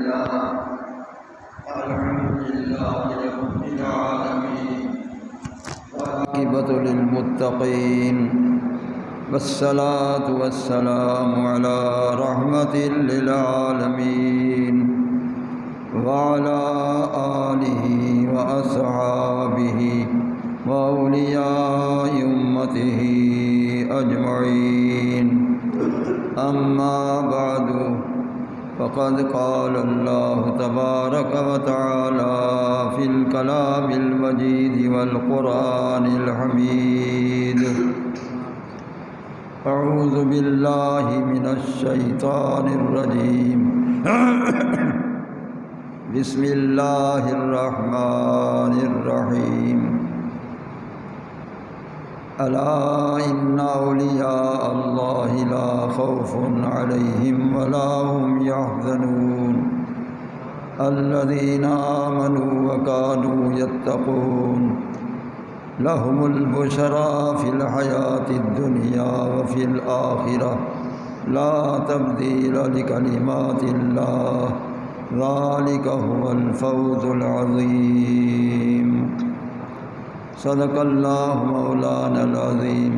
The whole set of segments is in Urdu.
لله رب العالمين والعاقبة للمتقين والصلاة والسلام على رحمة للعالمين وعلى آله وأصحابه وأولياء أمته أجمعين أما بعد فقد قال الله تبارك وتعالى في الكلام المجيد والقرآن الحميد أعوذ بالله من الشيطان الرجيم بسم الله الرحمن الرحيم ألا إن أولياء الله لا خوف عليهم ولا هم يحزنون الذين آمنوا وكانوا يتقون لهم البشرى في الحياة الدنيا وفي الآخرة لا تبديل لكلمات الله ذلك هو الفوز العظيم صدق الله مولانا العظيم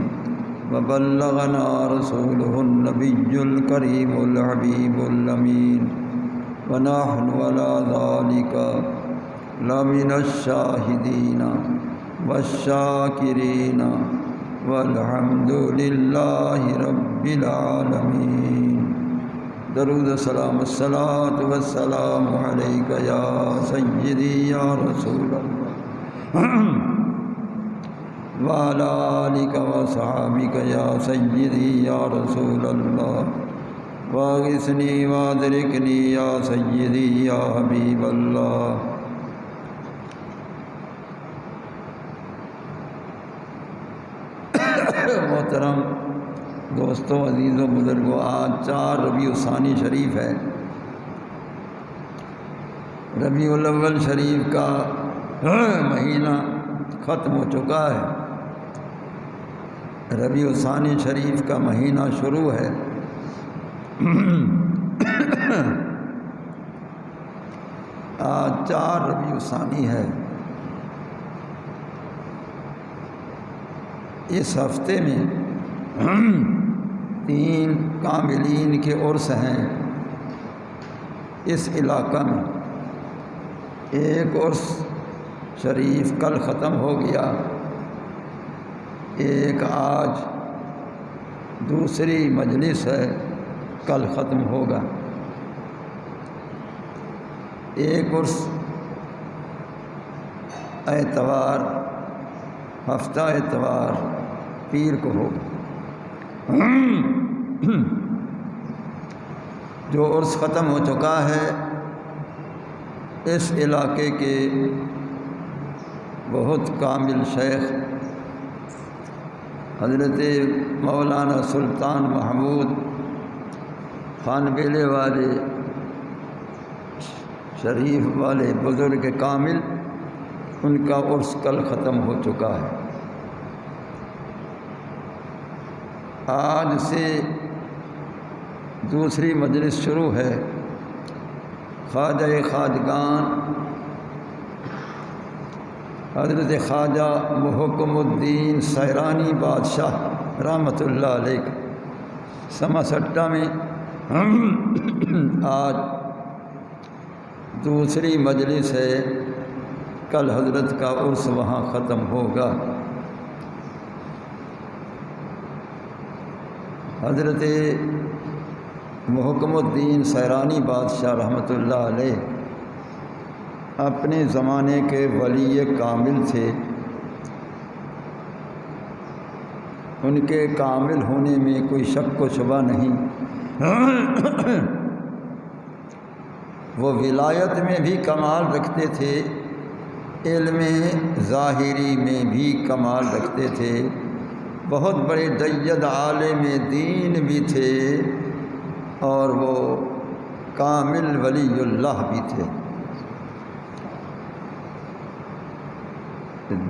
وبلغنا رسوله النبي الكريم الحبيب الأمين ونحن على ذلك لمن الشاهدين والشاكرين والحمد لله رب العالمين درود السلام الصلاة والسلام عليك يا سيدي يا رسول الله وعلى آلك وصحابك يا سيدي يا رسول الله واغثني وادركني يا سيدي يا حبيب الله محترم دوستوں، عزیزوں، بزرگوں، آج 4 ربیع الثانی شریف ہے۔ ربیع الاول شریف کا مہینہ ختم ہو چکا ہے، ربیع الثانی شریف کا مہینہ شروع ہے۔ آج 4 ربیع الثانی ہے۔ اس ہفتے میں 3 کاملین کے عرس ہیں اس علاقہ میں۔ ایک عرس شریف کل ختم ہو گیا، ایک آج دوسری مجلس ہے، کل ختم ہوگا۔ ایک عرس اتوار، ہفتہ اتوار پیر کو ہوگا۔ جو عرس ختم ہو چکا ہے، اس علاقے کے بہت کامل شیخ حضرت مولانا سلطان محمود خان بیلے والے شریف والے بزرگ کامل، ان کا عرس کل ختم ہو چکا ہے۔ آج سے دوسری مجلس شروع ہے۔ خواجہ خواجگان حضرت خواجہ محکم الدین سیرانی بادشاہ رحمۃ اللہ علیہ سماسٹا میں آج دوسری مجلس ہے، کل حضرت کا عرس وہاں ختم ہوگا۔ حضرت محکم الدین سیرانی بادشاہ رحمۃ اللہ علیہ اپنے زمانے کے ولی کامل تھے۔ ان کے کامل ہونے میں کوئی شک و شبہ نہیں۔ وہ ولایت میں بھی کمال رکھتے تھے، علم ظاہری میں بھی کمال رکھتے تھے، بہت بڑے جید عالم دین بھی تھے، اور وہ کامل ولی اللہ بھی تھے۔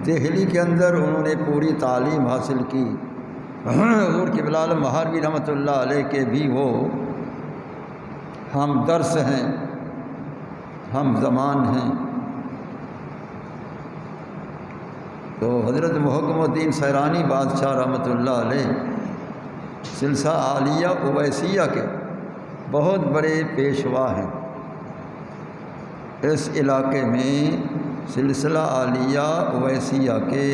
دہلی کے اندر انہوں نے پوری تعلیم حاصل کی۔ حضور قبلہ عالم مہاروی رحمۃ اللہ علیہ کے بھی وہ ہم درس ہیں، ہم زمان ہیں۔ تو حضرت محکم الدین سیرانی بادشاہ رحمۃ اللہ علیہ سلسلہ عالیہ اویسیہ کے بہت بڑے پیشوا ہیں۔ اس علاقے میں سلسلہ عالیہ اویسیہ کے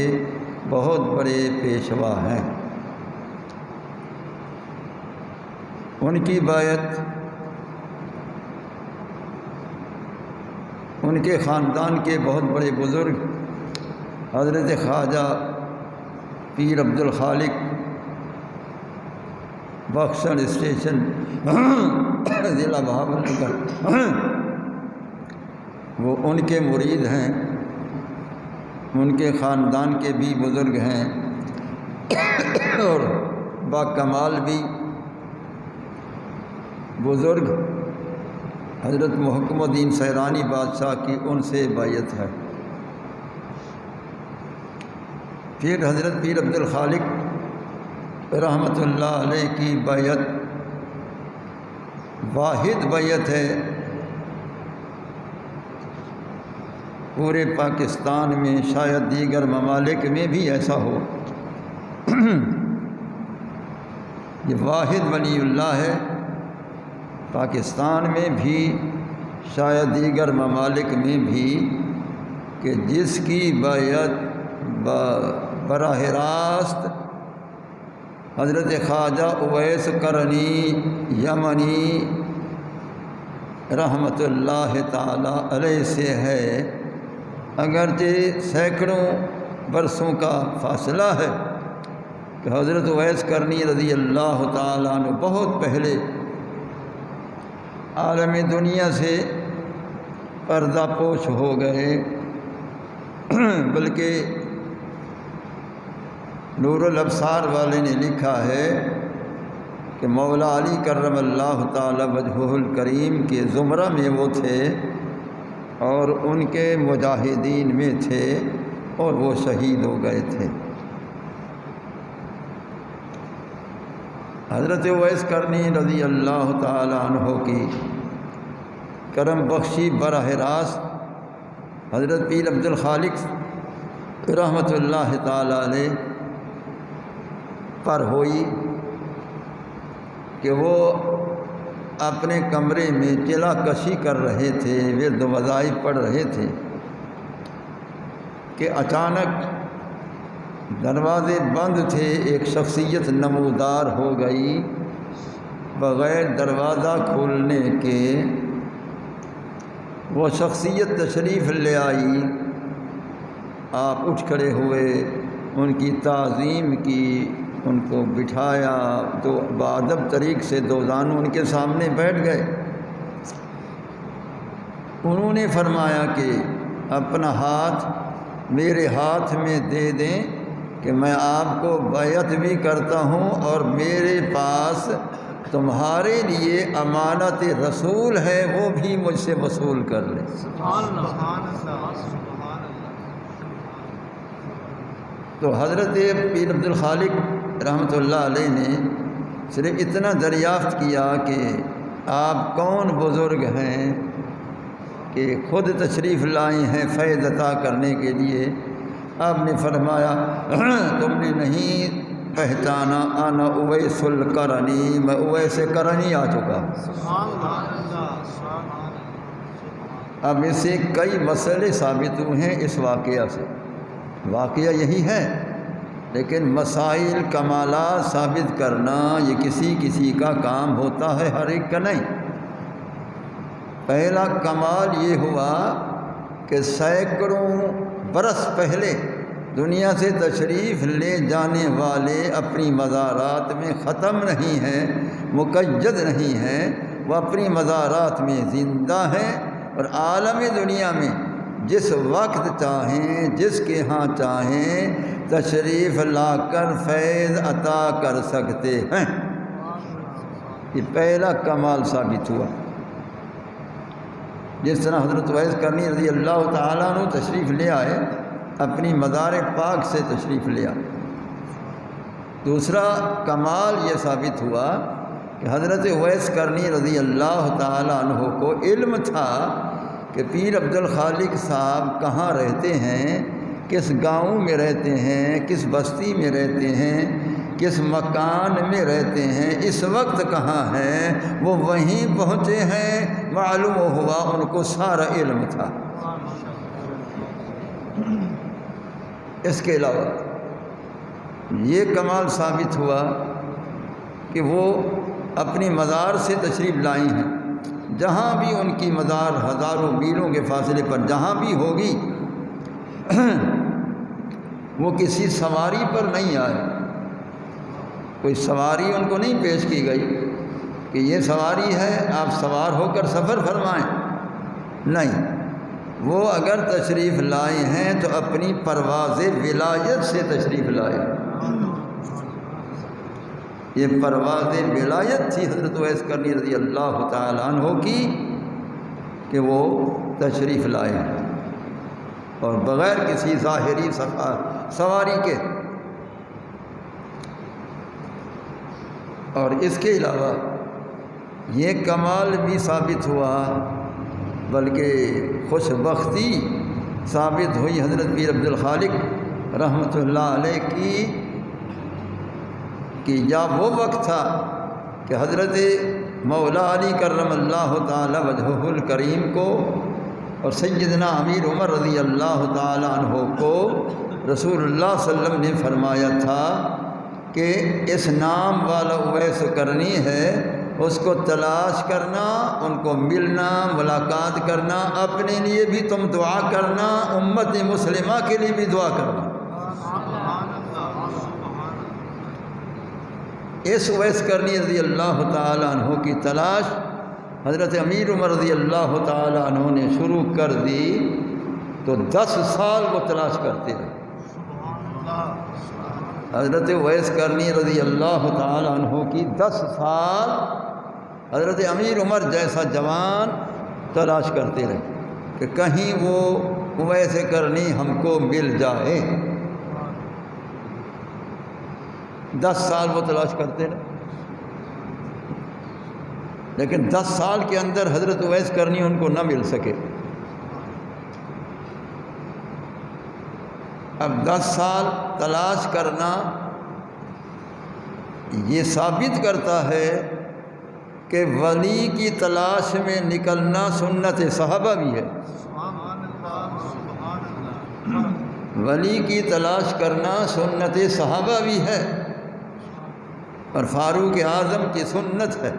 بہت بڑے پیشوا ہیں۔ ان کی بیعت ان کے خاندان کے بہت بڑے بزرگ حضرت خواجہ پیر عبد الخالق بخشن اسٹیشن ضلع بہاولپور وہ ان کے مرید ہیں، ان کے خاندان کے بھی بزرگ ہیں اور با کمال بھی بزرگ حضرت محکم الدین سیرانی بادشاہ کی ان سے بیعت ہے۔ پھر حضرت پیر عبد الخالق رحمۃ اللہ علیہ کی بیعت واحد بیعت ہے پورے پاکستان میں، شاید دیگر ممالک میں بھی ایسا ہو۔ یہ واحد ولی اللہ ہے پاکستان میں بھی، شاید دیگر ممالک میں بھی، کہ جس کی بیعت براہ راست حضرت خواجہ اویس کرنی یمنی رحمۃ اللہ تعالی علیہ سے ہے، اگرچہ سینکڑوں برسوں کا فاصلہ ہے کہ حضرت اویس کرنی رضی اللہ تعالیٰ عنہ بہت پہلے عالم دنیا سے پردہ پوش ہو گئے، بلکہ نور الابصار والے نے لکھا ہے کہ مولا علی کرم اللہ تعالی وجہہ الکریم کے زمرہ میں وہ تھے اور ان کے مجاہدین میں تھے اور وہ شہید ہو گئے تھے۔ حضرت اویس کرنی رضی اللہ تعالی عنہ کی کرم بخشی براہ راست حضرت پیر عبد الخالق رحمۃ اللہ تعالی علیہ پر ہوئی کہ وہ اپنے کمرے میں چلا کشی کر رہے تھے، ورد وظائف پڑھ رہے تھے کہ اچانک دروازے بند تھے، ایک شخصیت نمودار ہو گئی، بغیر دروازہ کھولنے کے وہ شخصیت تشریف لے آئی۔ آپ اٹھ کھڑے ہوئے، ان کی تعظیم کی، ان کو بٹھایا، تو بادب طریق سے دو زانو ان کے سامنے بیٹھ گئے۔ انہوں نے فرمایا کہ اپنا ہاتھ میرے ہاتھ میں دے دیں کہ میں آپ کو بیعت بھی کرتا ہوں اور میرے پاس تمہارے لیے امانت رسول ہے، وہ بھی مجھ سے وصول کر لیں۔ سبحان اللہ۔ تو حضرت پیر عبد الخالق رحمۃ اللہ علیہ نے صرف اتنا دریافت کیا کہ آپ کون بزرگ ہیں کہ خود تشریف لائے ہیں فیض عطا کرنے کے لیے۔ آپ نے فرمایا تم نے نہیں پہچانا، انا اویس القرنی، میں اویس کرنی آ چکا۔ اب اس سے کئی مسئلے ثابت ہوئے ہیں اس واقعہ سے، واقعہ یہی ہے، لیکن مسائل کمالات ثابت کرنا یہ کسی کسی کا کام ہوتا ہے، ہر ایک کا نہیں۔ پہلا کمال یہ ہوا کہ سینکڑوں برس پہلے دنیا سے تشریف لے جانے والے اپنی مزارات میں ختم نہیں ہیں، مقید نہیں ہیں، وہ اپنی مزارات میں زندہ ہیں اور عالم دنیا میں جس وقت چاہیں، جس کے ہاں چاہیں تشریف لا کر فیض عطا کر سکتے ہیں۔ یہ پہلا کمال ثابت ہوا۔ جس طرح حضرت اویس کرنی رضی اللہ تعالیٰ عنہ تشریف لے آئے، اپنی مزار پاک سے تشریف لے آئے۔ دوسرا کمال یہ ثابت ہوا کہ حضرت اویس کرنی رضی اللہ تعالیٰ عنہ کو علم تھا کہ پیر عبد الخالق صاحب کہاں رہتے ہیں، کس گاؤں میں رہتے ہیں، کس بستی میں رہتے ہیں، کس مکان میں رہتے ہیں، اس وقت کہاں ہیں، وہ وہیں پہنچے ہیں، معلوم ہوا ان کو سارا علم تھا۔ اس کے علاوہ یہ کمال ثابت ہوا کہ وہ اپنی مزار سے تشریف لائی ہیں، جہاں بھی ان کی مزار ہزاروں میلوں کے فاصلے پر جہاں بھی ہوگی وہ کسی سواری پر نہیں آئے، کوئی سواری ان کو نہیں پیش کی گئی کہ یہ سواری ہے آپ سوار ہو کر سفر فرمائیں، نہیں، وہ اگر تشریف لائے ہیں تو اپنی پرواز ولایت سے تشریف لائے۔ یہ پرواز ولایت تھی حضرت اویس کرنی رضی اللہ تعالیٰ عنہ کی کہ وہ تشریف لائے ہیں، اور بغیر کسی ظاہری سواری کے۔ اور اس کے علاوہ یہ کمال بھی ثابت ہوا، بلکہ خوش بختی ثابت ہوئی حضرت پیر عبد الخالق رحمۃ اللہ علیہ کی کہ یا وہ وقت تھا کہ حضرت مولا علی کرم اللہ تعالی وجہہ الکریم کو اور سیدنا امیر عمر رضی اللہ تعالی عنہ کو رسول اللہ صلی اللہ علیہ وسلم نے فرمایا تھا کہ اس نام والا اویس کرنی ہے، اس کو تلاش کرنا، ان کو ملنا، ملاقات کرنا، اپنے لیے بھی تم دعا کرنا، امت مسلمہ کے لیے بھی دعا کرنا۔ اس اویس کرنی رضی اللہ تعالی عنہ کی تلاش حضرت امیر عمر رضی اللہ تعالی عنہ نے شروع کر دی تو 10 سال وہ تلاش کرتے رہے۔ حضرت اویس کرنی رضی اللہ تعالی عنہ کی 10 سال حضرت امیر عمر جیسا جوان تلاش کرتے رہے کہ کہیں وہ اویس کرنی ہم کو مل جائے۔ 10 سال وہ تلاش کرتے رہے، لیکن 10 سال کے اندر حضرت اویس کرنی ان کو نہ مل سکے۔ اب 10 سال تلاش کرنا یہ ثابت کرتا ہے کہ ولی کی تلاش میں نکلنا سنت صحابہ بھی ہے۔ ولی کی تلاش کرنا سنت صحابہ بھی ہے، اور فاروق اعظم کی سنت ہے،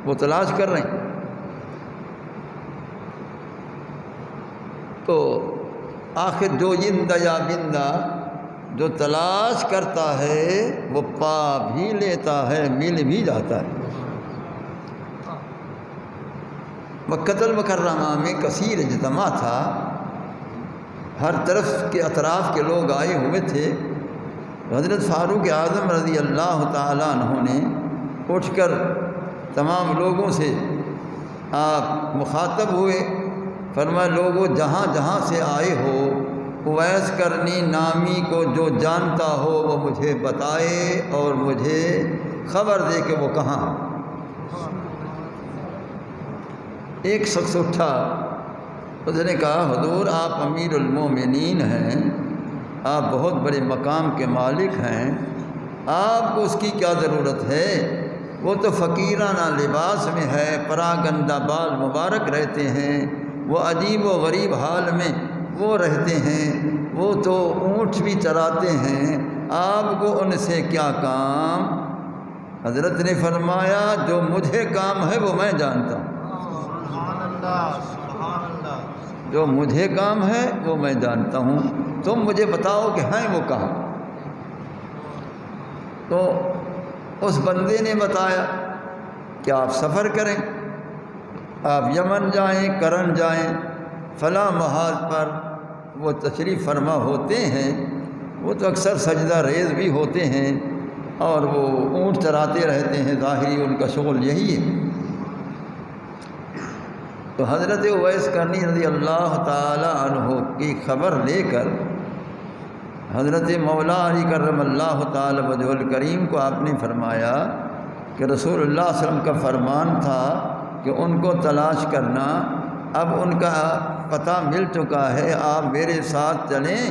وہ تلاش کر رہے ہیں۔ تو آخر جو یندہ یا بندہ جو تلاش کرتا ہے وہ پا بھی لیتا ہے، مل بھی جاتا ہے۔ مکہ المکرمہ میں کثیر اجتماع تھا، ہر طرف کے اطراف کے لوگ آئے ہوئے تھے۔ حضرت فاروق اعظم رضی اللہ تعالیٰ عنہ نے اٹھ کر تمام لوگوں سے آپ مخاطب ہوئے، فرمایا لوگوں جہاں جہاں سے آئے ہو اویس کرنی نامی کو جو جانتا ہو وہ مجھے بتائے اور مجھے خبر دے کہ وہ کہاں۔ ایک شخص اٹھا، اس نے کہا حضور آپ امیر المومنین ہیں، آپ بہت بڑے مقام کے مالک ہیں، آپ کو اس کی کیا ضرورت ہے؟ وہ تو فقیرانہ لباس میں ہے، پراگندہ بال مبارک رہتے ہیں، وہ عجیب و غریب حال میں وہ رہتے ہیں، وہ تو اونٹ بھی چراتے ہیں، آپ کو ان سے کیا کام؟ حضرت نے فرمایا جو مجھے کام ہے وہ میں جانتا ہوں، جو مجھے کام ہے وہ میں جانتا ہوں، تم مجھے بتاؤ کہ ہیں وہ کہاں۔ تو اس بندے نے بتایا کہ آپ سفر کریں، آپ یمن جائیں، کرن جائیں، فلاں محاذ پر وہ تشریف فرما ہوتے ہیں، وہ تو اکثر سجدہ ریز بھی ہوتے ہیں اور وہ اونٹ چراتے رہتے ہیں، ظاہری ان کا شغل یہی ہے۔ تو حضرت اویس کرنی رضی اللہ تعالی عنہ کی خبر لے کر حضرت مولا علی کرم اللہ تعالی وجہ الکریم کو آپ نے فرمایا کہ رسول اللہ صلی اللہ علیہ وسلم کا فرمان تھا کہ ان کو تلاش کرنا، اب ان کا پتہ مل چکا ہے، آپ میرے ساتھ چلیں،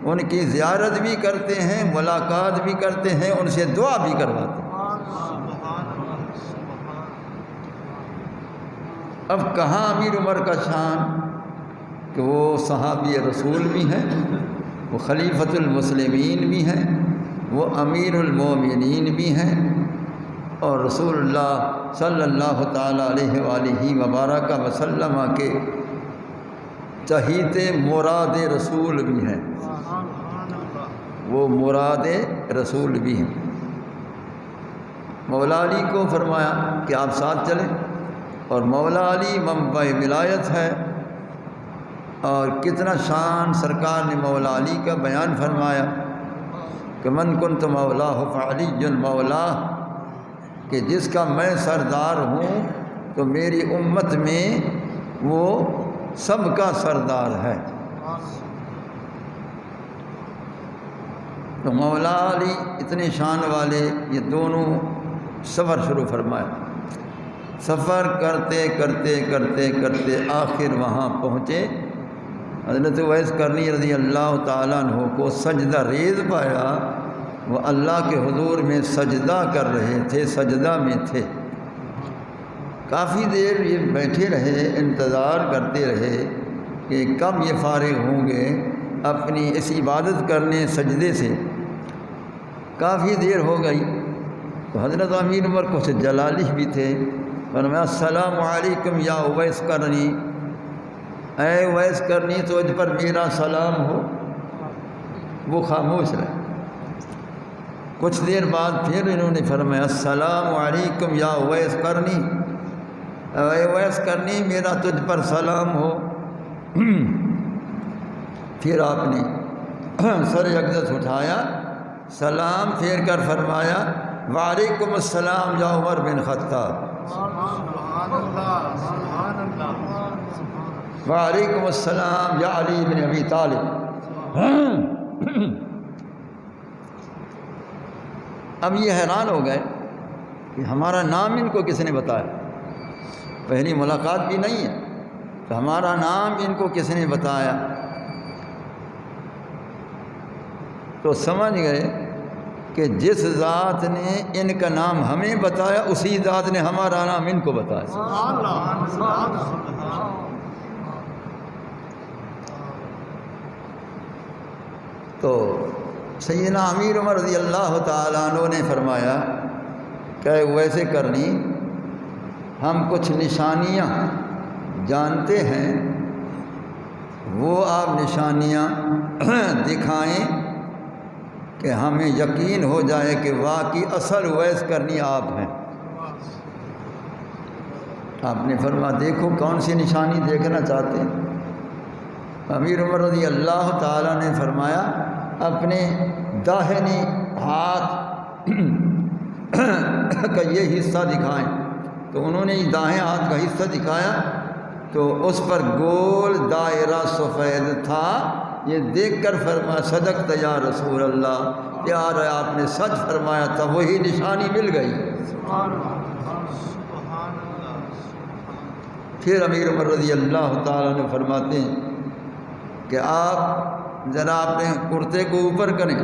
ان کی زیارت بھی کرتے ہیں، ملاقات بھی کرتے ہیں، ان سے دعا بھی کرواتے ہیں۔ اب کہاں امیر عمر کا شان کہ وہ صحابی رسول بھی ہیں، وہ خلیفۃ المسلمین بھی ہیں، وہ امیر المومنین بھی ہیں، اور رسول اللہ صلی اللہ تعالیٰ علیہ وآلہ وبارک وسلم کے چہیتے مراد رسول بھی ہیں، وہ مراد رسول بھی ہیں۔ مولا علی کو فرمایا کہ آپ ساتھ چلیں، اور مولا علی منبع ولایت ہے، اور کتنا شان سرکار نے مولا علی کا بیان فرمایا کہ من کنت مولاہ فعلی مولا، کہ جس کا میں سردار ہوں تو میری امت میں وہ سب کا سردار ہے۔ تو مولا علی اتنے شان والے، یہ دونوں سفر شروع فرمایا۔ سفر کرتے کرتے کرتے کرتے آخر وہاں پہنچے، حضرت اویس کرنی رضی اللہ تعالیٰ عنہ کو سجدہ ریز پایا، وہ اللہ کے حضور میں سجدہ کر رہے تھے، سجدہ میں تھے۔ کافی دیر یہ بیٹھے رہے، انتظار کرتے رہے کہ کب یہ فارغ ہوں گے اپنی اس عبادت کرنے سجدے سے۔ کافی دیر ہو گئی تو حضرت امیر عمر کچھ جلالی بھی تھے، فرمایا السلام علیکم یا اویس کرنی، اے اویس کرنی تجھ پر میرا سلام ہو۔ وہ خاموش رہے۔ کچھ دیر بعد پھر انہوں نے فرمایا السلام علیکم یا اویس کرنی، اے اویس کرنی میرا تجھ پر سلام ہو۔ پھر آپ نے سر اقدس اٹھایا، سلام پھیر کر فرمایا وعلیکم السلام یا عمر بن خطاب، وعلیکم السلام یا علی بن ابی طالب۔ اب یہ حیران ہو گئے کہ ہمارا نام ان کو کس نے بتایا، پہلی ملاقات بھی نہیں ہے تو ہمارا نام ان کو کس نے بتایا؟ تو سمجھ گئے کہ جس ذات نے ان کا نام ہمیں بتایا اسی ذات نے ہمارا نام ان کو بتایا۔ تو سیدنا امیر عمر رضی اللہ تعالیٰ عنہ نے فرمایا کہ ویسے کرنی، ہم کچھ نشانیاں جانتے ہیں، وہ آپ نشانیاں دکھائیں کہ ہمیں یقین ہو جائے کہ واقعی اصل اویس کرنی آپ ہیں۔ آپ نے فرمایا دیکھو کون سی نشانی دیکھنا چاہتے ہیں؟ امیر عمر رضی اللہ تعالیٰ نے فرمایا اپنے داہنی ہاتھ کا یہ حصہ دکھائیں۔ تو انہوں نے دائیں ہاتھ کا حصہ دکھایا تو اس پر گول دائرہ سفید تھا۔ یہ دیکھ کر فرمایا صدقت یا رسول اللہ، پیار ہے آپ نے سچ فرمایا تھا، وہی نشانی مل گئی۔ پھر امیر عمر رضی اللہ تعالیٰ نے فرماتے ہیں کہ آپ ذرا اپنے کرتے کو اوپر کریں،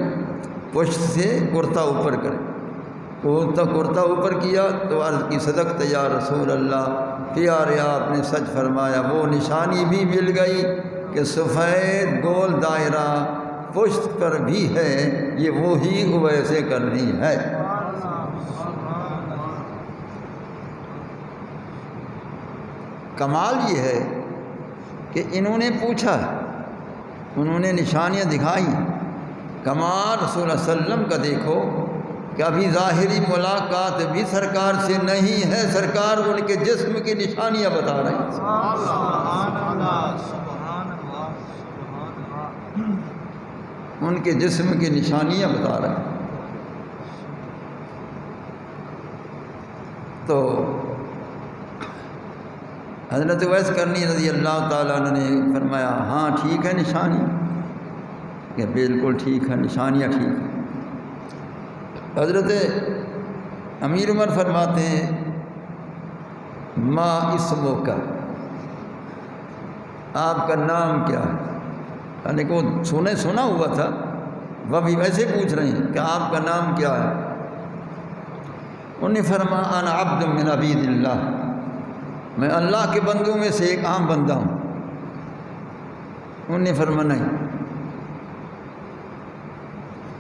پشت سے کرتا اوپر کریں۔ کرتا اوپر کیا تو عرض کی صدقت یا رسول اللہ، پیارے آپ نے سچ فرمایا، وہ نشانی بھی مل گئی کہ سفید گول دائرہ پشت پر بھی ہے، یہ وہی اویس کرنی ہے۔ کمال یہ ہے کہ انہوں نے پوچھا، انہوں نے نشانیاں دکھائی۔ کمال رسول اللہ علیہ وسلم کا دیکھو کہ ابھی ظاہری ملاقات بھی سرکار سے نہیں ہے، سرکار ان کے جسم کی نشانیاں بتا رہے ہیں۔ ان کے جسم کی نشانیاں بتا رہے ہیں۔ تو حضرت اویس کرنی رضی اللہ تعالیٰ عنہ نے فرمایا ہاں ٹھیک ہے نشانی، کہ بالکل ٹھیک ہے، نشانیاں ٹھیک ہیں۔ حضرت امیر عمر فرماتے ہیں ما اسمک، آپ کا نام کیا ہے؟ یعنی کہ وہ سنا ہوا تھا، وہ بھی ویسے پوچھ رہے ہیں کہ آپ کا نام کیا ہے؟ انہوں نے فرمایا انا عبد من عبید اللہ، میں اللہ کے بندوں میں سے ایک عام بندہ ہوں۔ انہوں نے فرمایا نہیں،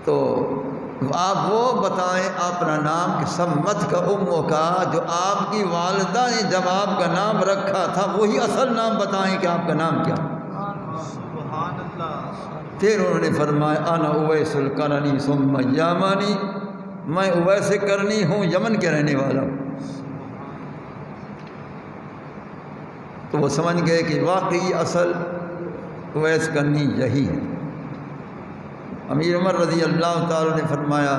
تو آپ وہ بتائیں اپنا نام کہ سمت کا امو کا، جو آپ کی والدہ نے جب آپ کا نام رکھا تھا وہی اصل نام بتائیں کہ آپ کا نام کیا؟ سبحان اللہ۔ پھر انہوں نے فرمایا انا اویس القرنی ثم یامانی، میں اویس کرنی ہوں، یمن کے رہنے والا ہوں۔ تو وہ سمجھ گئے کہ واقعی اصل اویس کرنی یہی ہے۔ امیر عمر رضی اللہ تعالیٰ نے فرمایا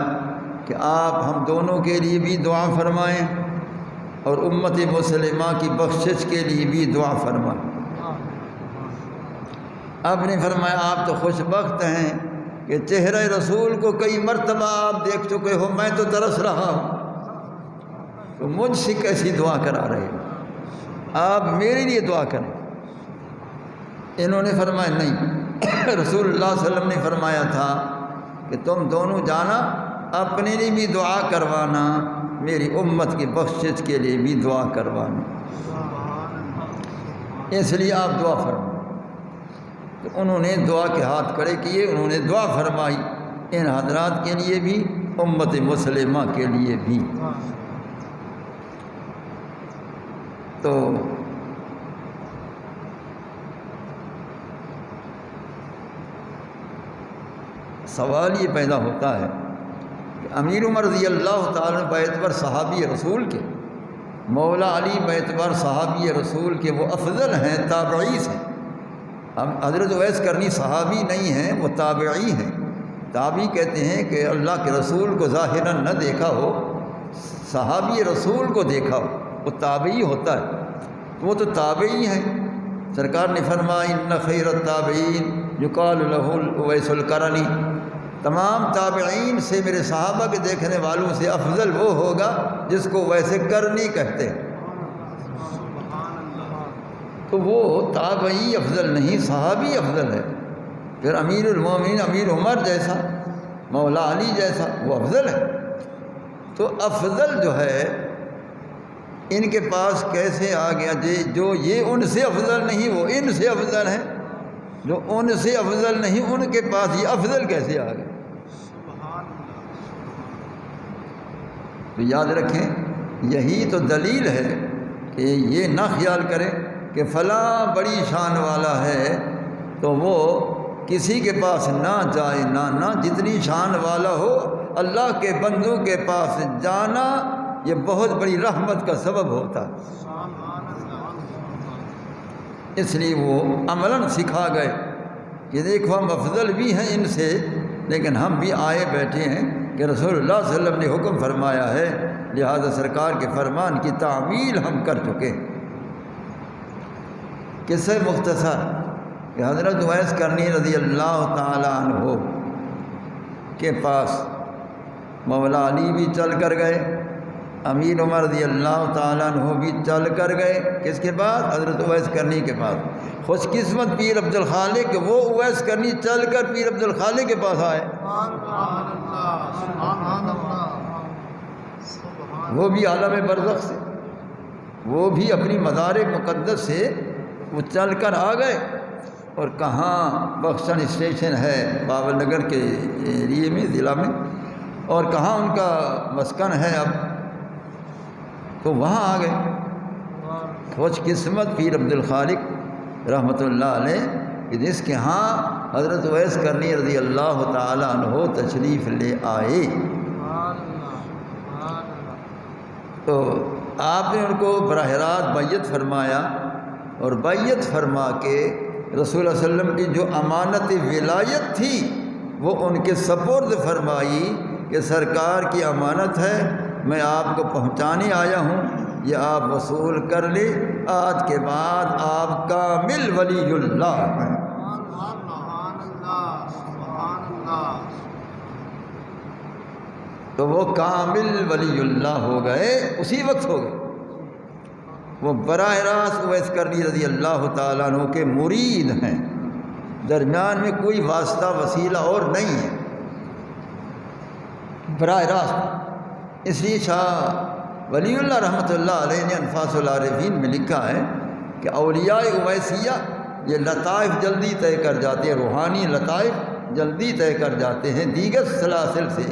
کہ آپ ہم دونوں کے لیے بھی دعا فرمائیں اور امت مسلمہ کی بخشش کے لیے بھی دعا فرمائیں۔ آپ نے فرمایا آپ تو خوش بخت ہیں کہ چہرہ رسول کو کئی مرتبہ آپ دیکھ چکے ہو، میں تو ترس رہا ہوں، تو مجھ سے کیسی دعا کرا رہے ہو؟ آپ میرے لیے دعا کریں۔ انہوں نے فرمایا نہیں، رسول اللہ صلی اللہ علیہ وسلم نے فرمایا تھا کہ تم دونوں جانا اپنے لیے بھی دعا کروانا، میری امت کی بخشش کے لیے بھی دعا کروانا، اس لیے آپ دعا فرمائیں۔ تو انہوں نے دعا کے ہاتھ کھڑے کیے، انہوں نے دعا فرمائی ان حضرات کے لیے بھی، امت مسلمہ کے لیے بھی۔ تو سوال یہ پیدا ہوتا ہے کہ امیر عمر رضی اللہ تعالیٰ باعتبار صحابی رسول کے، مولا علی باعتبار صحابی رسول کے وہ افضل ہیں، تابعی سے۔ حضرت اویس کرنی صحابی نہیں ہیں، وہ تابعی ہیں۔ تابعی کہتے ہیں کہ اللہ کے رسول کو ظاہراً نہ دیکھا ہو، صحابی رسول کو دیکھا ہو، وہ تابعی ہوتا ہے، وہ تو تابعی ہیں۔ سرکار نے فرمایا ان خیر التابعین یقال لہ اویس القرنی، تمام تابعین سے، میرے صحابہ کے دیکھنے والوں سے افضل وہ ہوگا جس کو ویسے کرنی کہتے ہیں۔ تو وہ تابعی افضل نہیں، صحابی افضل ہے۔ پھر امیر المومنین امیر عمر جیسا، مولا علی جیسا، وہ افضل ہے۔ تو افضل جو ہے ان کے پاس کیسے آ گیا؟ جو یہ ان سے افضل نہیں وہ ان سے افضل ہیں، جو ان سے افضل نہیں ان کے پاس یہ افضل کیسے آ گئے؟ تو یاد رکھیں، یہی تو دلیل ہے کہ یہ نہ خیال کریں کہ فلاں بڑی شان والا ہے تو وہ کسی کے پاس نہ جائے، نہ جتنی شان والا ہو اللہ کے بندوں کے پاس جانا یہ بہت بڑی رحمت کا سبب ہوتا ہے۔ اس لیے وہ عملاً سکھا گئے کہ دیکھو ہم افضل بھی ہیں ان سے، لیکن ہم بھی آئے بیٹھے ہیں کہ رسول اللہ صلی اللہ علیہ وسلم نے حکم فرمایا ہے، لہذا سرکار کے فرمان کی تعمیل ہم کر چکے۔ قصہ مختصر کہ حضرت اویس کرنی رضی اللہ تعالیٰ عنہ کے پاس مولا علی بھی چل کر گئے، امیر عمر رضی اللہ تعالیٰ عنہ بھی چل کر گئے۔ کس کے بعد؟ حضرت اویس کرنی کے پاس۔ خوش قسمت پیر عبد الخالق کہ وہ اویس کرنی چل کر پیر عبد الخالق کے پاس آئے، وہ بھی عالم برزخ سے، وہ بھی اپنی مزار مقدس سے وہ چل کر آ گئے۔ اور کہاں بخشن اسٹیشن ہے بابل نگر کے ایریے میں، ضلع میں، اور کہاں ان کا مسکن ہے اب، تو وہاں آ گئے۔ خوش قسمت پیر عبد الخالق رحمۃ اللہ علیہ کہ جس کے ہاں حضرت اویس کرنی رضی اللہ تعالیٰ عنہ تشریف لے آئے۔ تو آپ نے ان کو براہ راست بیعت فرمایا، اور بیعت فرما کے رسول اللہ علیہ وسلم کی جو امانت ولایت تھی وہ ان کے سپرد فرمائی کہ سرکار کی امانت ہے، میں آپ کو پہنچانے آیا ہوں، یہ آپ وصول کر لیں، آج کے بعد آپ کامل ولی اللہ ہیں۔ تو وہ کامل ولی اللہ ہو گئے، اسی وقت ہو گئے۔ وہ براہ راست اویس کرنی رضی اللہ تعالیٰ عنہ کے مرید ہیں، درمیان میں کوئی واسطہ وسیلہ اور نہیں ہے، براہ راست۔ اس لیے شاہ ولی اللہ رحمۃ اللہ علیہ نے انفاس العارفین میں لکھا ہے کہ اولیاء اویسیہ یہ لطائف جلدی طے کر جاتے ہیں، روحانی لطائف جلدی طے کر جاتے ہیں دیگر سلاسل سے۔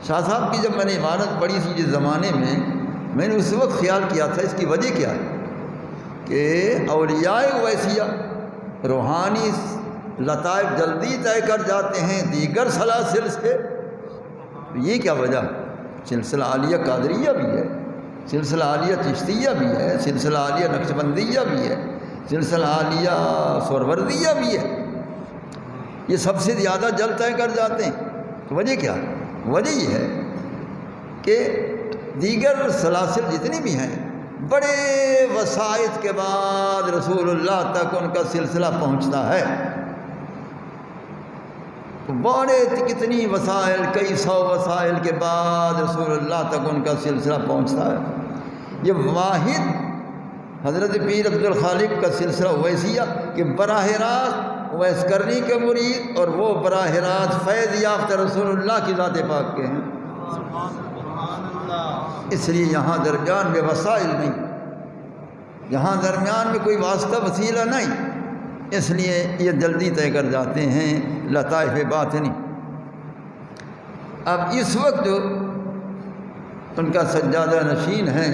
شاہ صاحب کی جب میں نے عبارت پڑھی تھی جس زمانے میں نے اس وقت خیال کیا تھا اس کی وجہ کیا ہے کہ اولیاء اویسیہ روحانی لطائف جلدی طے کر جاتے ہیں دیگر سلاسل سے، یہ کیا وجہ؟ سلسلہ عالیہ قادریہ بھی ہے، سلسلہ عالیہ چشتیہ بھی ہے، سلسلہ عالیہ نقشبندیہ بھی ہے، سلسلہ عالیہ سہروردیہ بھی ہے، یہ سب سے زیادہ جلد طے کر جاتے ہیں۔ تو وجہ کیا ہے؟ وجہ یہ ہے کہ دیگر سلاسل جتنی بھی ہیں بڑے وسائط کے بعد رسول اللہ تک ان کا سلسلہ پہنچتا ہے، بڑے کتنی وسائل، کئی سو وسائل کے بعد رسول اللہ تک ان کا سلسلہ پہنچتا ہے۔ یہ واحد حضرت پیر عبد الخالق کا سلسلہ اویسیہ کہ براہ راست اویس کرنی کے مرید اور وہ براہ راست فیض یافتہ رسول اللہ کی ذات پاک کے ہیں، اس لیے یہاں درمیان میں وسائل نہیں، یہاں درمیان میں کوئی واسطہ وسیلہ نہیں، اس لیے یہ جلدی طے کر جاتے ہیں لطائف باطنی۔ اب اس وقت جو ان کا سجادہ نشین ہیں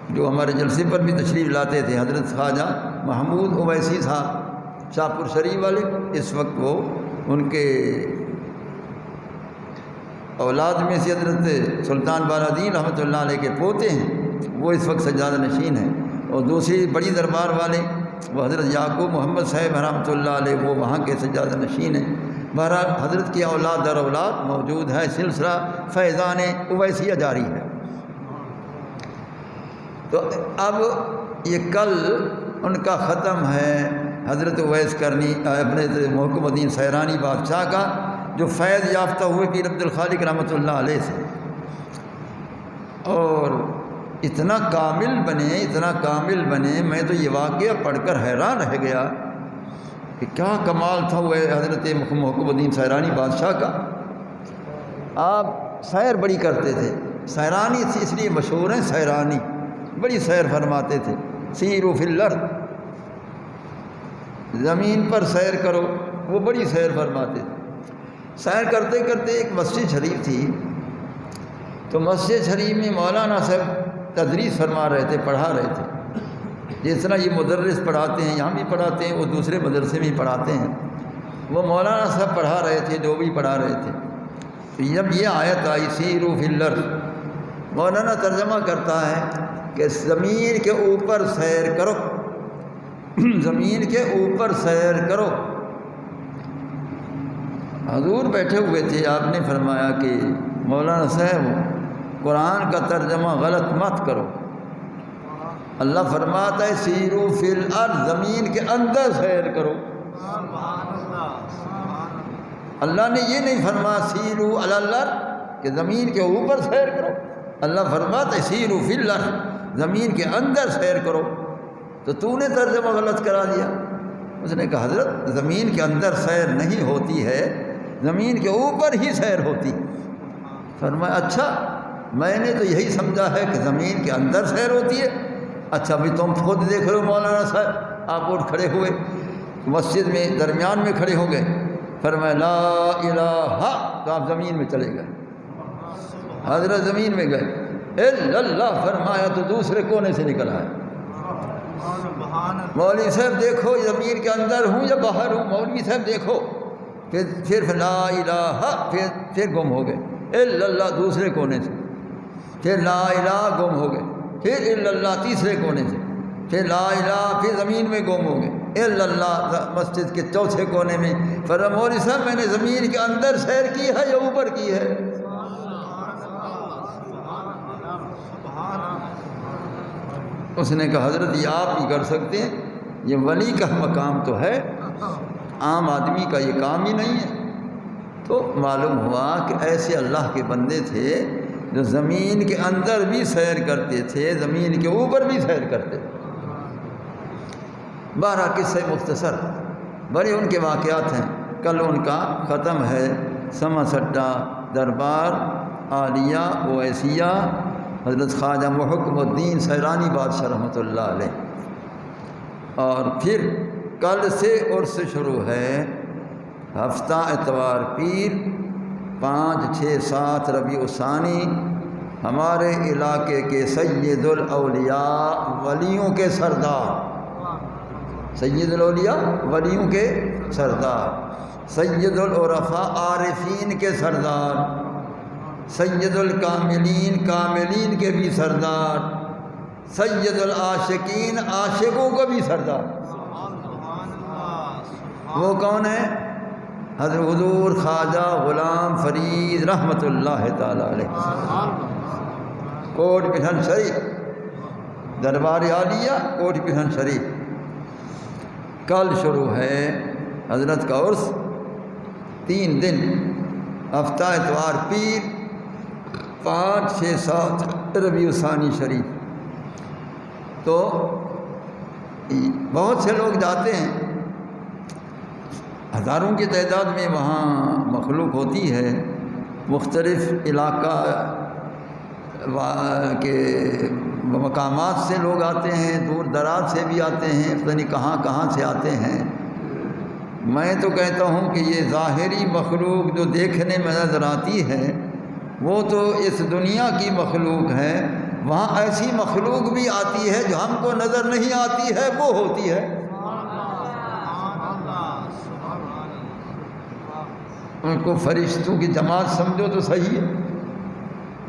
جو ہمارے جلسے پر بھی تشریف لاتے تھے، حضرت خواجہ محمود اویسی صاحب شاہ پور شریف والے، اس وقت وہ ان کے اولاد میں سے حضرت سلطان بالادین رحمۃ اللہ علیہ کے پوتے ہیں، وہ اس وقت سجادہ نشین ہیں، اور دوسری بڑی دربار والے وہ حضرت یعقوب محمد صاحب رحمۃ اللہ علیہ وہ وہاں کے سجادہ نشین ہیں۔ بہرحال حضرت کی اولاد در اولاد موجود ہے، سلسلہ فیضان اویسیہ جاری ہے۔ تو اب یہ کل ان کا ختم ہے حضرت اویس کرنی اپنے محکم الدین سیرانی بادشاہ کا، جو فیض یافتہ ہوئے پیر عبد الخالق رحمۃ اللہ علیہ سے، اور اتنا کامل بنے، میں تو یہ واقعہ پڑھ کر حیران رہ گیا کہ کیا کمال تھا وہ حضرت محکم الدین سیرانی بادشاہ کا۔ آپ سیر بڑی کرتے تھے، سیرانی تھی اس لیے مشہور ہیں، سیرانی بڑی سیر فرماتے تھے، سیروا فی الارض، زمین پر سیر کرو، وہ بڑی سیر فرماتے تھے۔ سیر کرتے کرتے ایک مسجد شریف تھی، تو مسجد شریف میں مولانا صاحب تدریس فرما رہے تھے، پڑھا رہے تھے، جس طرح یہ مدرس پڑھاتے ہیں، یہاں بھی پڑھاتے ہیں، وہ دوسرے مدرسے میں بھی پڑھاتے ہیں، وہ مولانا صاحب پڑھا رہے تھے، جو بھی پڑھا رہے تھے۔ تو جب یہ آیت آئی سیروا فی الارض، مولانا ترجمہ کرتا ہے کہ زمین کے اوپر سیر کرو، زمین کے اوپر سیر کرو۔ حضور بیٹھے ہوئے تھے، آپ نے فرمایا کہ مولانا صاحب قرآن کا ترجمہ غلط مت کرو، اللہ فرماتا ہے سیروا فی الارض، زمین کے اندر سیر کرو۔ اللہ نے یہ نہیں فرمایا سیروا علی الارض کہ زمین کے اوپر سیر کرو، اللہ فرماتا ہے سیروا فی الارض، زمین کے اندر سیر کرو۔ تو نے ترجمہ غلط کرا دیا۔ اس نے کہا حضرت زمین کے اندر سیر نہیں ہوتی ہے، زمین کے اوپر ہی سیر ہوتی۔ فرمایا اچھا، میں نے تو یہی سمجھا ہے کہ زمین کے اندر سیر ہوتی ہے۔ اچھا بھی تم خود دیکھ رہے ہو مولانا صاحب، آپ اٹھ کھڑے ہوئے، مسجد میں درمیان میں کھڑے ہو گئے، فرمایا لا الہ، تو آپ زمین میں چلے گئے، حضرت زمین میں گئے، الا اللہ فرمایا تو دوسرے کونے سے نکل آئے۔ مولوی صاحب دیکھو زمین کے اندر ہوں یا باہر ہوں، مولوی صاحب دیکھو، پھر لا الہ، پھر گم ہو گئے، الا اللہ دوسرے کونے سے، پھر لا الہ گم ہو گئے، پھر الا اللہ تیسرے کونے سے، پھر لا الہ، پھر زمین میں گم ہو گئے، الا اللہ مسجد کے چوتھے کونے میں۔ فرمایا مولوی صاحب میں نے زمین کے اندر سیر کی ہے یا اوپر کی ہے؟ اس نے کہا حضرت یہ آپ ہی کر سکتے ہیں، یہ ولی کا مقام تو ہے، عام آدمی کا یہ کام ہی نہیں ہے۔ تو معلوم ہوا کہ ایسے اللہ کے بندے تھے جو زمین کے اندر بھی سیر کرتے تھے، زمین کے اوپر بھی سیر کرتے تھے۔ 12 قصے مختصر، بڑے ان کے واقعات ہیں۔ کل ان کا ختم ہے۔ سما سٹا دربار عالیہ اویسیہ حضرت خواجہ محکم الدین سیلانی بادشاہ رحمۃ اللہ علیہ۔ اور پھر کل سے عرس شروع ہے، ہفتہ اتوار پیر 5، 6، 7 ربیع الثانی، ہمارے علاقے کے سید الاولیاء ولیوں کے سردار، سید الاولیاء ولیوں کے سردار، سید العرفاء عارفین کے سردار، سید الکاملین کاملین کے بھی سردار، سید العاشقین عاشقوں کا بھی سردار۔ وہ کون ہے؟ حضرت حضور خواجہ غلام فرید رحمۃ اللہ تعالی علیہ، کوٹ پٹھن شریف، دربار عالیہ کوٹ پٹھن شریف۔ کل شروع ہے حضرت کا عرس، 3 دن، ہفتہ اتوار پیر 5، 6، 7 ربیع الثانی شریف۔ تو بہت سے لوگ جاتے ہیں، ہزاروں کی تعداد میں وہاں مخلوق ہوتی ہے، مختلف علاقہ کے مقامات سے لوگ آتے ہیں، دور دراز سے بھی آتے ہیں، پتہ نہیں کہاں کہاں سے آتے ہیں۔ میں تو کہتا ہوں کہ یہ ظاہری مخلوق جو دیکھنے میں نظر آتی ہے وہ تو اس دنیا کی مخلوق ہے، وہاں ایسی مخلوق بھی آتی ہے جو ہم کو نظر نہیں آتی ہے، وہ ہوتی ہے۔ ان کو فرشتوں کی جماعت سمجھو تو صحیح ہے،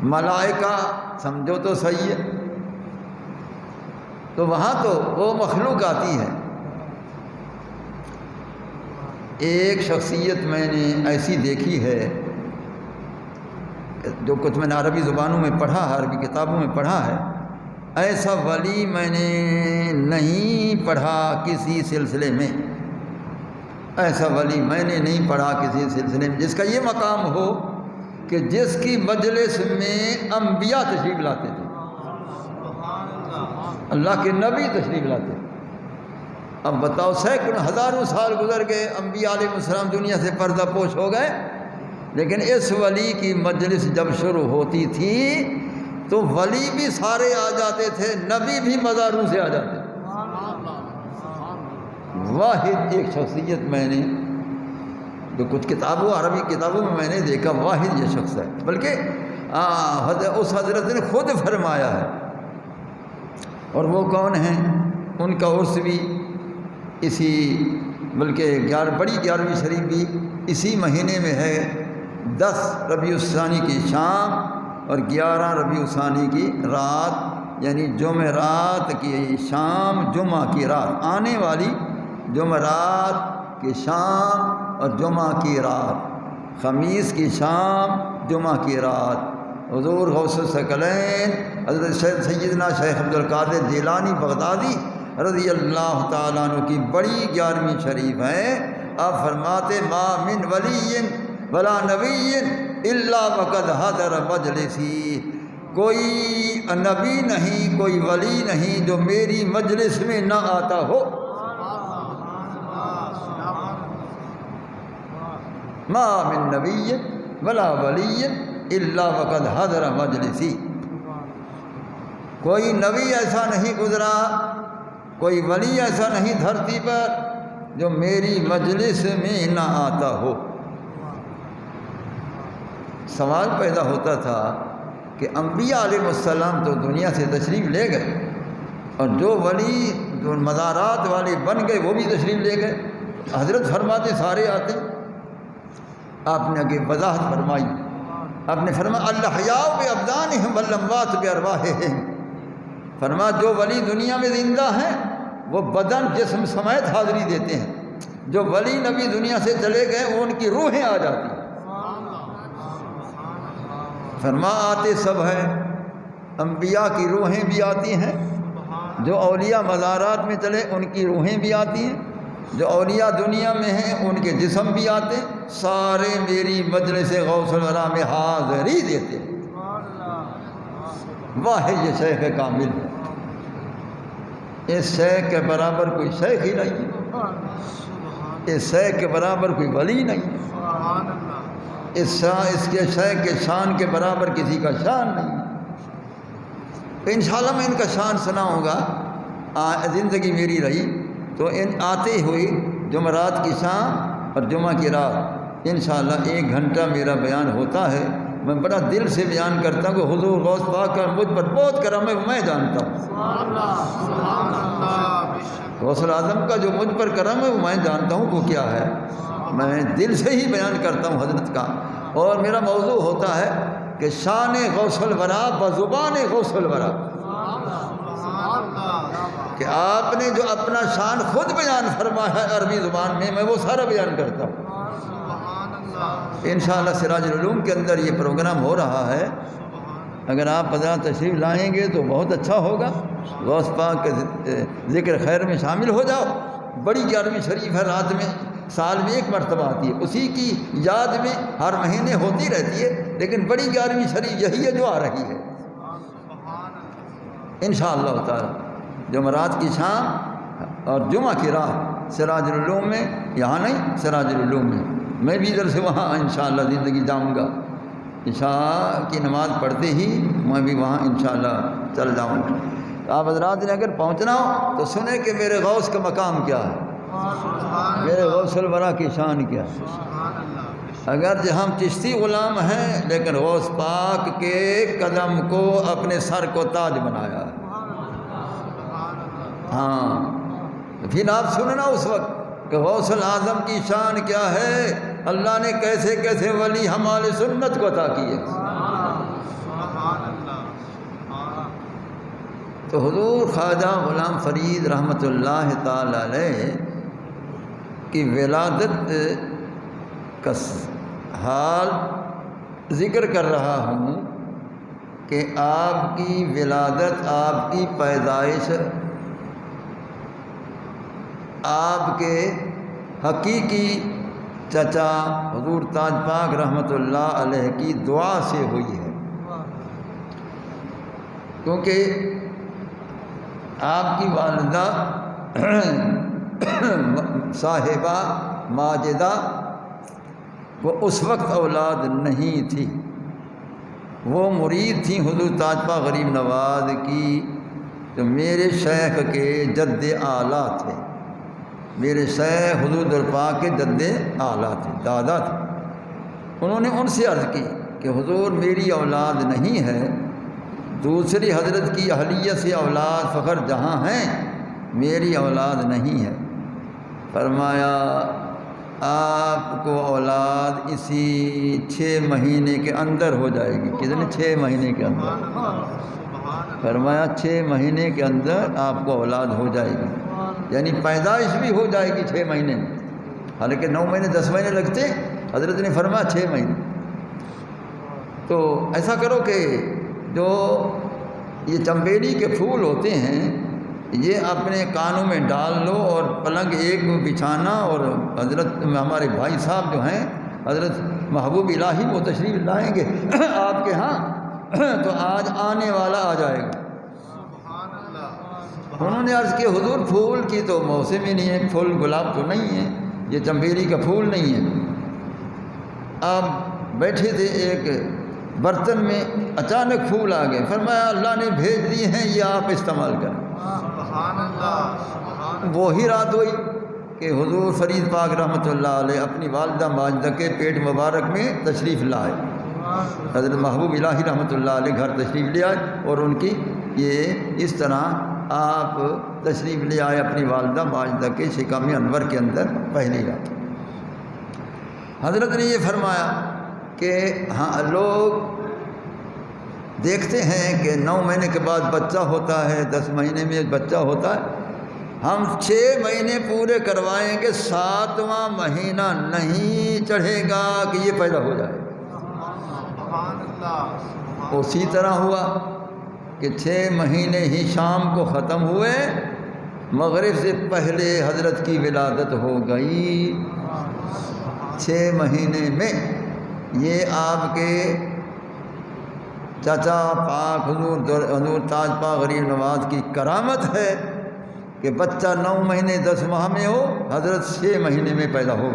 ملائکہ سمجھو تو صحیح ہے، تو وہاں تو وہ مخلوق آتی ہے۔ ایک شخصیت میں نے ایسی دیکھی ہے جو کچھ میں نے عربی زبانوں میں پڑھا ہے، عربی کتابوں میں پڑھا ہے، ایسا ولی میں نے نہیں پڑھا کسی سلسلے میں، ایسا ولی میں نے نہیں پڑھا کسی سلسلے میں جس کا یہ مقام ہو کہ جس کی مجلس میں انبیاء تشریف لاتے تھے، اللہ کے نبی تشریف لاتے تھے۔ اب بتاؤ، سینکڑوں ہزاروں سال گزر گئے، انبیاء علیہ السلام دنیا سے پردہ پوش ہو گئے، لیکن اس ولی کی مجلس جب شروع ہوتی تھی تو ولی بھی سارے آ جاتے تھے، نبی بھی مزاروں سے آ جاتے تھے۔ واحد ایک شخصیت میں نے جو کچھ کتابوں عربی کتابوں میں نے دیکھا، واحد یہ شخص ہے، بلکہ اس حضرت نے خود فرمایا ہے۔ اور وہ کون ہیں؟ ان کا عرس بھی اسی، بلکہ بڑی 11ویں شریف بھی اسی مہینے میں ہے، 10 ربیع الثانی کی شام اور 11 ربیع الثانی کی رات، یعنی جمعرات کی شام، جمعہ کی رات، آنے والی جمعرات کی شام اور جمعہ کی رات، خمیس کی شام، جمعہ کی رات، حضور غوث الثقلین حضرت سیدنا شیخ عبد القادر جیلانی بغدادی رضی اللہ تعالیٰ عنہ کی بڑی 11ویں شریف ہے۔ آپ فرماتے ما من ولی ولا نبی الا وقد حضر مجلسی، کوئی نبی نہیں، کوئی ولی نہیں جو میری مجلس میں نہ آتا ہو۔ ما من نبی ولا ولی الا وقد حضر مجلسی، کوئی نبی ایسا نہیں گزرا، کوئی ولی ایسا نہیں دھرتی پر جو میری مجلس میں نہ آتا ہو۔ سوال پیدا ہوتا تھا کہ انبیاء علیہ السلام تو دنیا سے تشریف لے گئے، اور جو ولی جو مزارات والے بن گئے وہ بھی تشریف لے گئے، حضرت فرماتے سارے آتے۔ آپ نے آگے وضاحت فرمائی، آپ نے فرمایا الاحیاء بابدانہم والاموات بارواحہم، فرما جو ولی دنیا میں زندہ ہیں وہ بدن جسم سمیت حاضری دیتے ہیں، جو ولی نبی دنیا سے چلے گئے وہ ان کی روحیں آ جاتی ہیں۔ فرما آتے سب ہیں، انبیاء کی روحیں بھی آتی ہیں، جو اولیاء مزارات میں چلے ان کی روحیں بھی آتی ہیں، جو اولیاء دنیا میں ہیں ان کے جسم بھی آتے ہیں، سارے میری مجلس غوث الورا میں حاضری دیتے ہیں۔ واحد یہ شیخ کامل ہے، اس شیخ کے برابر کوئی شیخ ہی نہیں ہے، اس شیخ کے برابر کوئی ولی نہیں ہے، سبحان اللہ اس کے شیخ کے شان کے برابر کسی کا شان نہیں ہے۔ تو انشاءاللہ میں ان کا شان سناؤں گا، زندگی میری رہی تو ان آتے ہوئے جمعرات کی شام اور جمعہ کی رات انشاءاللہ 1 گھنٹہ میرا بیان ہوتا ہے۔ میں بڑا دل سے بیان کرتا ہوں کہ حضور غوث پاک کا مجھ پر بہت کرم ہے، میں جانتا ہوں۔ سبحان اللہ بے شک غوث الاعظم کا جو مجھ پر کرم ہے وہ میں جانتا ہوں وہ کیا ہے، میں دل سے ہی بیان کرتا ہوں حضرت کا۔ اور میرا موضوع ہوتا ہے کہ شان غوث الورا بزبان غوث الورا، سبحان اللہ کہ آپ نے جو اپنا شان خود بیان فرمایا ہے عربی زبان میں وہ سارا بیان کرتا ہوں۔ سبحان اللہ انشاءاللہ سراج العلوم کے اندر یہ پروگرام ہو رہا ہے، اگر آپ حضرات تشریف لائیں گے تو بہت اچھا ہوگا۔ غوث پاک کے ذکر خیر میں شامل ہو جاؤ۔ بڑی 11ویں شریف ہے، رات میں سال میں 1 مرتبہ آتی ہے، اسی کی یاد میں ہر مہینے ہوتی رہتی ہے، لیکن بڑی 11ویں شریف یہی ہے جو آ رہی ہے انشاءاللہ تعالی۔ جمعرات کی شام اور جمعہ کی رات سراج العلوم میں، یہاں نہیں سراج العلوم میں بھی ادھر سے وہاں انشاءاللہ زندگی جاؤں گا۔ عشاء کی نماز پڑھتے ہی میں بھی وہاں انشاءاللہ چل جاؤں گا۔ آپ حضرات نے اگر پہنچنا ہو تو سنیں کہ میرے غوث کا مقام کیا ہے، میرے غوث الورا کی شان کیا ہے۔ سبحان اللہ اگرچہ ہم چشتی غلام ہیں لیکن غوث پاک کے قدم کو اپنے سر کو تاج بنایا ہے۔ ہاں پھر آپ سننا اس وقت کہ غوث الاعظم کی شان کیا ہے، اللہ نے کیسے کیسے ولی ہمارے سنت کو عطا کیے۔ سبحان اللہ تو حضور خواجہ غلام فرید رحمۃ اللہ تعالی علیہ کی ولادت کا حال ذکر کر رہا ہوں کہ آپ کی ولادت، آپ کی پیدائش آپ کے حقیقی چچا حضور تاج پاک رحمۃ اللہ علیہ کی دعا سے ہوئی ہے، کیونکہ آپ کی والدہ صاحبہ ماجدہ وہ اس وقت اولاد نہیں تھی، وہ مرید تھیں حضور تاج پاک غریب نواز کی، جو میرے شیخ کے جد اعلیٰ تھے، میرے شیخ حضور درپاک کے جد اعلیٰ تھے، دادا تھے۔ انہوں نے ان سے عرض کی کہ حضور میری اولاد نہیں ہے، دوسری حضرت کی اہلیت سے اولاد فخر جہاں ہیں، میری اولاد نہیں ہے۔ فرمایا آپ کو اولاد اسی 6 مہینے کے اندر ہو جائے گی۔ کتنے؟ 6 مہینے کے اندر۔ فرمایا 6 مہینے کے اندر آپ کو اولاد ہو جائے گی، یعنی پیدائش بھی ہو جائے گی 6 مہینے میں، حالانکہ 9 مہینے 10 مہینے لگتے، حضرت نے فرمایا 6 مہینے۔ تو ایسا کرو کہ جو یہ چمبیلی کے پھول ہوتے ہیں یہ اپنے کانوں میں ڈال لو اور پلنگ ایک بچھانا، اور حضرت ہمارے بھائی صاحب جو ہیں حضرت محبوب الہی وہ تشریف لائیں گے آپ کے ہاں، تو آج آنے والا آ جائے گا۔ سبحان اللہ انہوں نے عرض کیا حضور پھول کی تو موسم ہی نہیں ہے، پھول گلاب تو نہیں ہے، یہ چمبیلی کا پھول نہیں ہے۔ آپ بیٹھے تھے ایک برتن میں، اچانک پھول آ گئے، فرمایا اللہ نے بھیج دیے ہیں، یہ آپ استعمال کریں۔ سبحان اللہ سبحان وہی رات ہوئی کہ حضور فرید پاک رحمۃ اللہ علیہ اپنی والدہ ماجدہ کے پیٹ مبارک میں تشریف لائے، حضرت محبوب الہی رحمۃ اللہ علیہ گھر تشریف لے آئے، اور ان کی یہ اس طرح آپ تشریف لے آئے اپنی والدہ ماجدہ کے شکم انور کے اندر پہلی رات۔ حضرت نے یہ فرمایا کہ ہاں لوگ دیکھتے ہیں کہ 9 مہینے کے بعد بچہ ہوتا ہے، 10 مہینے میں بچہ ہوتا ہے، ہم 6 مہینے پورے کروائیں گے، 7واں مہینہ نہیں چڑھے گا کہ یہ پیدا ہو جائے۔ سبحان اللہ اسی طرح ہوا کہ 6 مہینے ہی شام کو ختم ہوئے، مغرب سے پہلے حضرت کی ولادت ہو گئی۔ 6 مہینے میں یہ آپ کے چچا پاک حضور تاج پاک غریب نواز کی کرامت ہے کہ بچہ 9 مہینے 10 ماہ میں ہو، حضرت 6 مہینے میں پیدا ہو۔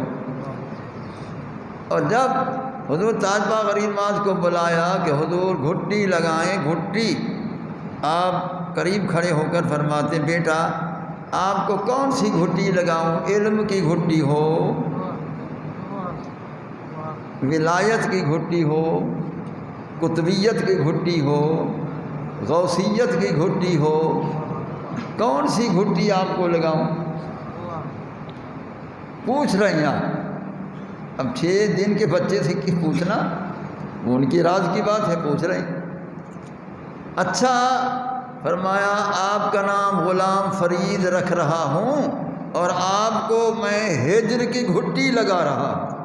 اور جب حضور تاج پاک غریب نواز کو بلایا کہ حضور گھٹی لگائیں، گھٹی، آپ قریب کھڑے ہو کر فرماتے بیٹا آپ کو کون سی گھٹی لگاؤں، علم کی گھٹی ہو، ولایت کی گھٹی ہو، قطبیت کی گھٹی ہو، غوثیت کی گھٹی ہو، کون سی گھٹی آپ کو لگاؤں؟ پوچھ رہے ہیں آپ۔ اب 6 دن کے بچے سے کی پوچھنا، وہ ان کی راز کی بات ہے، پوچھ رہے ہیں۔ اچھا، فرمایا آپ کا نام غلام فرید رکھ رہا ہوں اور آپ کو میں ہجر کی گھٹی لگا رہا ہوں۔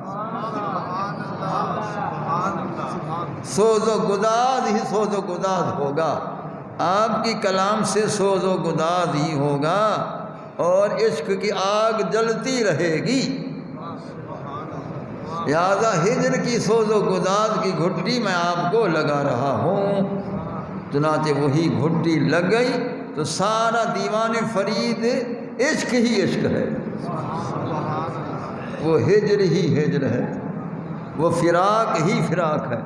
سوز و گداز ہی سوز و گداز ہوگا، آپ کی کلام سے سوز و گداز ہی ہوگا اور عشق کی آگ جلتی رہے گی۔ لہذا ہجر کی سوز و گداز کی گھٹی میں آپ کو لگا رہا ہوں۔ چنانچہ وہی گھٹی لگ گئی تو سارا دیوان فرید عشق ہی عشق ہے، وہ ہجر ہی ہجر ہے، وہ فراق ہی فراق ہے۔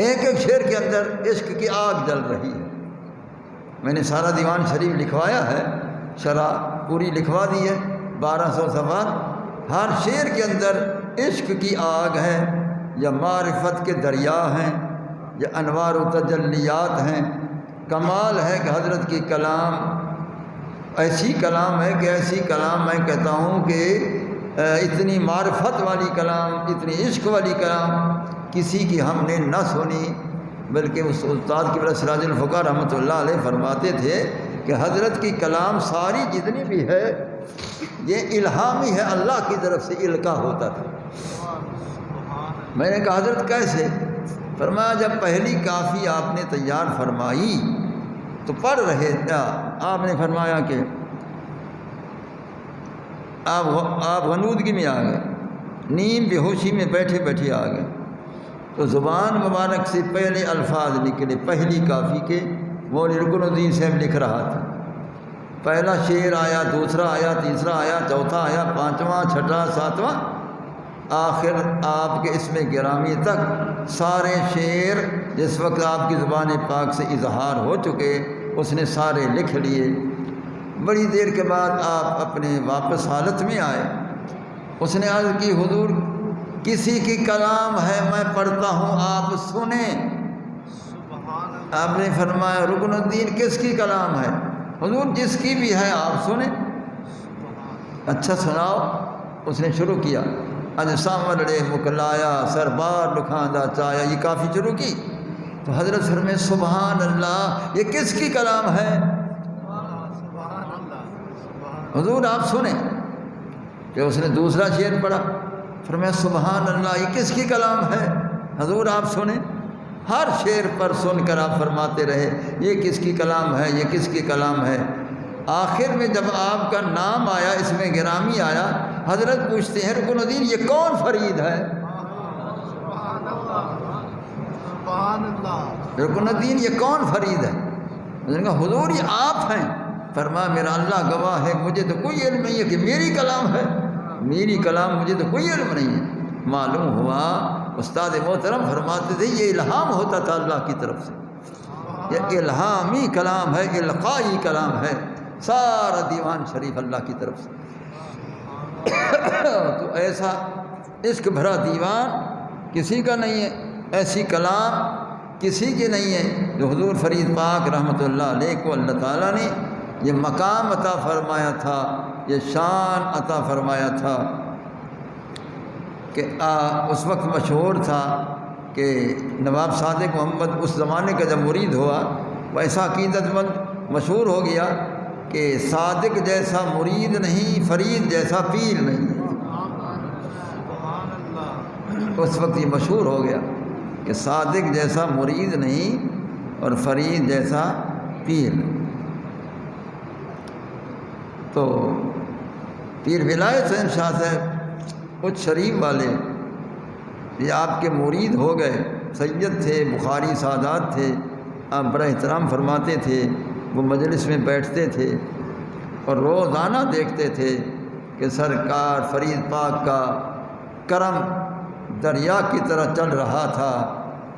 ایک ایک شعر کے اندر عشق کی آگ جل رہی ہے۔ میں نے سارا دیوان شریف لکھوایا ہے، شرح پوری لکھوا دی ہے، 1200 صفحات۔ ہر شعر کے اندر عشق کی آگ ہے، یا معرفت کے دریا ہیں، یا انوار و تجلیات ہیں۔ کمال ہے کہ حضرت کی کلام ایسی کلام ہے کہ ایسی کلام میں کہتا ہوں کہ اتنی معرفت والی کلام، اتنی عشق والی کلام کسی کی ہم نے نہ سنی، بلکہ اس استاد کی بڑا سراج الفقار رحمۃ اللہ علیہ فرماتے تھے کہ حضرت کی کلام ساری جتنی بھی ہے یہ الہامی ہے، اللہ کی طرف سے القا ہوتا تھا۔ میں نے کہا حضرت کیسے؟ فرمایا جب پہلی کافی آپ نے تیار فرمائی تو پڑھ رہے تھے، آپ نے فرمایا کہ آپ غنودگی میں آ گئے، نیم بے ہوشی میں بیٹھے بیٹھے آ گئے، تو زبان مبارک سے پہلے الفاظ نکلے پہلی کافی کے، وہ رکن الدین صاحب لکھ رہا تھا۔ پہلا شعر آیا، دوسرا آیا، تیسرا آیا، چوتھا آیا، 5واں، 6واں، 7واں، آخر آپ کے اسم گرامی تک سارے شعر جس وقت آپ کی زبان پاک سے اظہار ہو چکے اس نے سارے لکھ لیے۔ بڑی دیر کے بعد آپ اپنے واپس حالت میں آئے، اس نے عرض کی حضور کسی کی کلام ہے میں پڑھتا ہوں آپ سنیں۔ آپ نے فرمایا رکن الدین کس کی کلام ہے؟ حضور جس کی بھی ہے آپ سنیں۔ اچھا سناؤ۔ اس نے شروع کیا، سامرڑے مکلایا سربار لکھاندہ چایا، یہ کافی شروع کی تو حضرت فرمائے سبحان اللہ یہ کس کی کلام ہے؟ حضور آپ سنیں۔ کہ اس نے دوسرا شعر پڑھا، فرمایا سبحان اللہ یہ کس کی کلام ہے؟ حضور آپ سنیں۔ ہر شعر پر سن کر آپ فرماتے رہے یہ کس کی کلام ہے، یہ کس کی کلام ہے۔ آخر میں جب آپ کا نام آیا، اس میں گرامی آیا، حضرت پوچھتے ہیں رکن الدین یہ کون فرید ہے؟ رکن الدین یہ کون فرید ہے؟ انہوں نے کہا حضور یہ آپ ہیں۔ فرمایا میرا اللہ گواہ ہے مجھے تو کوئی علم نہیں ہے کہ میری کلام ہے، میری کلام مجھے تو کوئی علم نہیں ہے۔ معلوم ہوا استاد محترم فرماتے تھے یہ الہام ہوتا تھا اللہ کی طرف سے، یہ الہامی کلام ہے، القائی کلام ہے، سارا دیوان شریف اللہ کی طرف سے۔ تو ایسا عشق بھرا دیوان کسی کا نہیں ہے، ایسی کلام کسی کی نہیں ہے جو حضور فرید پاک رحمۃ اللہ علیہ کو اللہ تعالیٰ نے یہ مقام عطا فرمایا تھا، یہ شان عطا فرمایا تھا کہ اس وقت مشہور تھا کہ نواب صادق محمد اس زمانے کا جب مرید ہوا وہ ایسا عقیدت مند مشہور ہو گیا کہ صادق جیسا مرید نہیں، فرید جیسا پیر نہیں۔ اس وقت یہ مشہور ہو گیا کہ صادق جیسا مرید نہیں اور فرید جیسا پیر نہیں۔ تو پیر ولایت حسین شاہ صاحب کچھ شریف والے یہ آپ کے مرید ہو گئے سید تھے، بخاری سادات تھے، آپ بڑا احترام فرماتے تھے، وہ مجلس میں بیٹھتے تھے اور روزانہ دیکھتے تھے کہ سرکار فرید پاک کا کرم دریا کی طرح چل رہا تھا،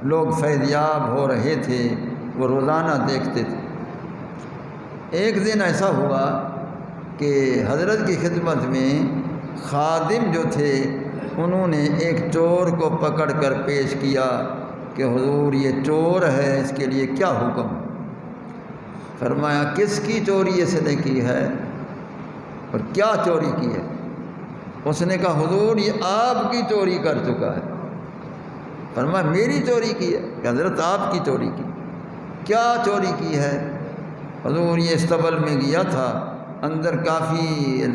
لوگ فیضیاب ہو رہے تھے، وہ روزانہ دیکھتے تھے۔ ایک دن ایسا ہوا کہ حضرت کی خدمت میں خادم جو تھے انہوں نے ایک چور کو پکڑ کر پیش کیا کہ حضور یہ چور ہے، اس کے لیے کیا حکم؟ فرمایا کس کی چوری اس نے کی ہے اور کیا چوری کی ہے؟ اس نے کہا حضور یہ آپ کی چوری کر چکا ہے۔ فرمایا میری چوری کی ہے؟ کہ حضرت آپ کی چوری کی۔ کیا چوری کی ہے؟ حضور یہ استبل میں گیا تھا، اندر کافی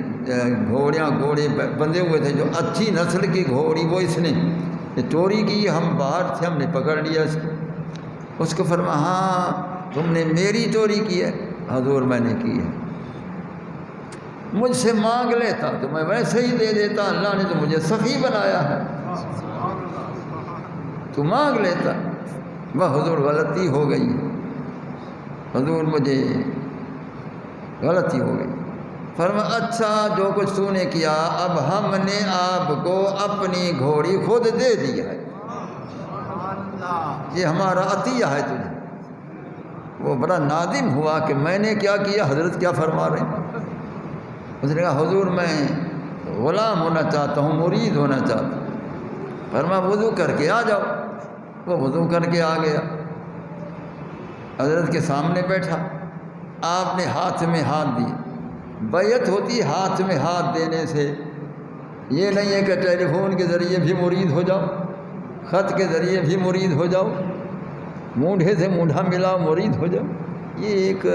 گھوڑے بندھے ہوئے تھے، جو اچھی نسل کی گھوڑی وہ اس نے چوری کی، ہم باہر تھے، ہم نے پکڑ لیا اس کو۔ فرمایا ہاں تم نے میری چوری کی ہے؟ حضور میں نے کی ہے۔ مجھ سے مانگ لیتا تو میں ویسے ہی دے دیتا، اللہ نے تو مجھے سخی بنایا ہے، تو مانگ لیتا۔ وہ حضور غلطی ہو گئی، حضور مجھے غلطی ہو گئی۔ فرمایا اچھا جو کچھ تو نے کیا، اب ہم نے آپ کو اپنی گھوڑی خود دے دیا ہے، یہ ہمارا عطیہ ہے تجھے۔ وہ بڑا نادم ہوا کہ میں نے کیا کیا، حضرت کیا فرما رہے ہیں؟ اس نے کہا حضور میں غلام ہونا چاہتا ہوں، مرید ہونا چاہتا ہوں۔ فرمایا وضو کر کے آ جاؤ۔ وہ وضو کر کے آ گیا، حضرت کے سامنے بیٹھا، آپ نے ہاتھ میں ہاتھ دیے۔ بیعت ہوتی ہاتھ میں ہاتھ دینے سے، یہ نہیں ہے کہ ٹیلی فون کے ذریعے بھی مرید ہو جاؤ، خط کے ذریعے بھی مرید ہو جاؤ، مونڈھے سے مونڈھا ملاؤ مرید ہو جاؤ۔ یہ ایک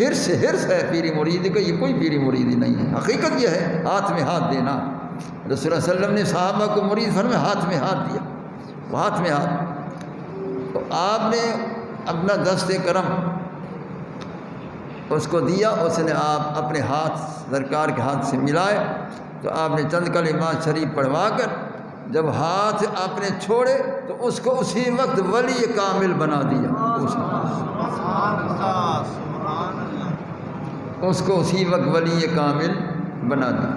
حرص ہے پیری مرید کا، یہ کوئی پیری مریدی نہیں ہے۔ حقیقت یہ ہے ہاتھ میں ہاتھ دینا۔ رسول اللہ صلی اللہ علیہ وسلم نے صحابہ کو مرید فرمایا ہاتھ میں ہاتھ دیا، وہ ہاتھ میں ہاتھ۔ تو آپ نے اپنا دست کرم اس کو دیا، اس نے آپ اپنے ہاتھ سرکار کے ہاتھ سے ملائے، تو آپ نے چند کلمات شریف پڑھوا کر جب ہاتھ آپ نے چھوڑے تو اس کو اسی وقت ولی کامل بنا دیا، اس کو اسی وقت ولی کامل بنا دیا۔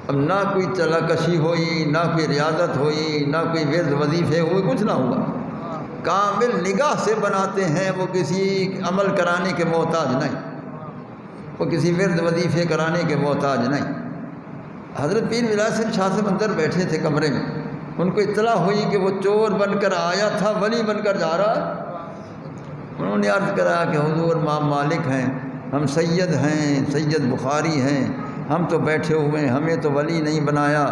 اب نہ کوئی چلا کشی ہوئی، نہ کوئی ریاضت ہوئی، نہ کوئی ورد وظیفے ہوئے، کچھ نہ ہوا۔ کامل نگاہ سے بناتے ہیں، وہ کسی عمل کرانے کے محتاج نہیں، وہ کسی ورد وظیفے کرانے کے محتاج نہیں۔ حضرت پیر ولایت شاہ صاحب اندر بیٹھے تھے کمرے میں، ان کو اطلاع ہوئی کہ وہ چور بن کر آیا تھا، ولی بن کر جا رہا ہے۔ انہوں نے عرض کرا کہ حضور امام مالک ہیں، ہم سید ہیں، سید بخاری ہیں، ہم تو بیٹھے ہوئے ہیں، ہمیں تو ولی نہیں بنایا،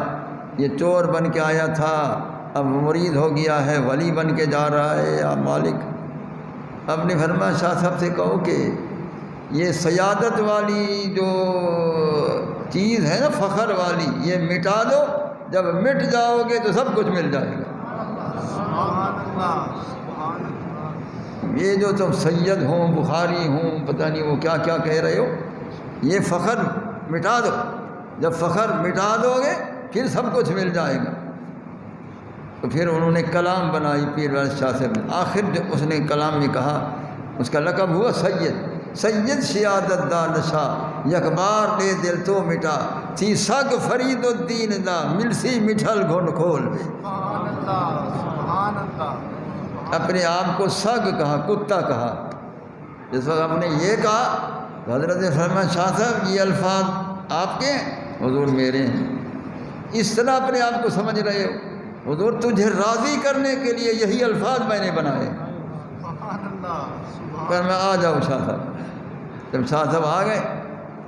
یہ چور بن کے آیا تھا، اب مرید ہو گیا ہے، ولی بن کے جا رہا ہے یا مالک۔ اب نے فرمایا شاہ صاحب سے کہو کہ یہ سیادت والی جو چیز ہے نا، فخر والی، یہ مٹا دو، جب مٹ جاؤ گے تو سب کچھ مل جائے گا۔ یہ جو تم سید ہوں، بخاری ہوں، پتہ نہیں وہ کیا کیا کہہ رہے ہو، یہ فخر مٹا دو، جب فخر مٹا دو گے پھر سب کچھ مل جائے گا۔ تو پھر انہوں نے کلام بنائی پیر ولایت شاہ صاحب نے، آخر جو اس نے کلام میں کہا، اس کا لقب ہوا سید سیادت دا نشا، یکبار دے دل تو مٹا، تھی سگ فرید الدین دا، ملسی مٹھل گھن کھول۔ اپنے آپ کو سگ کہا، کتا کہا۔ جس وقت آپ نے یہ کہا تو حضرت نے فرمایا شاہ صاحب یہ الفاظ آپ کے ہیں؟ حضور میرے ہیں۔ اس طرح اپنے آپ کو سمجھ رہے ہو؟ حضور تجھے راضی کرنے کے لیے یہی الفاظ میں نے بنائے۔ پر میں آ جاؤ شاہ صاحب۔ جب شاہ صاحب آ گئے،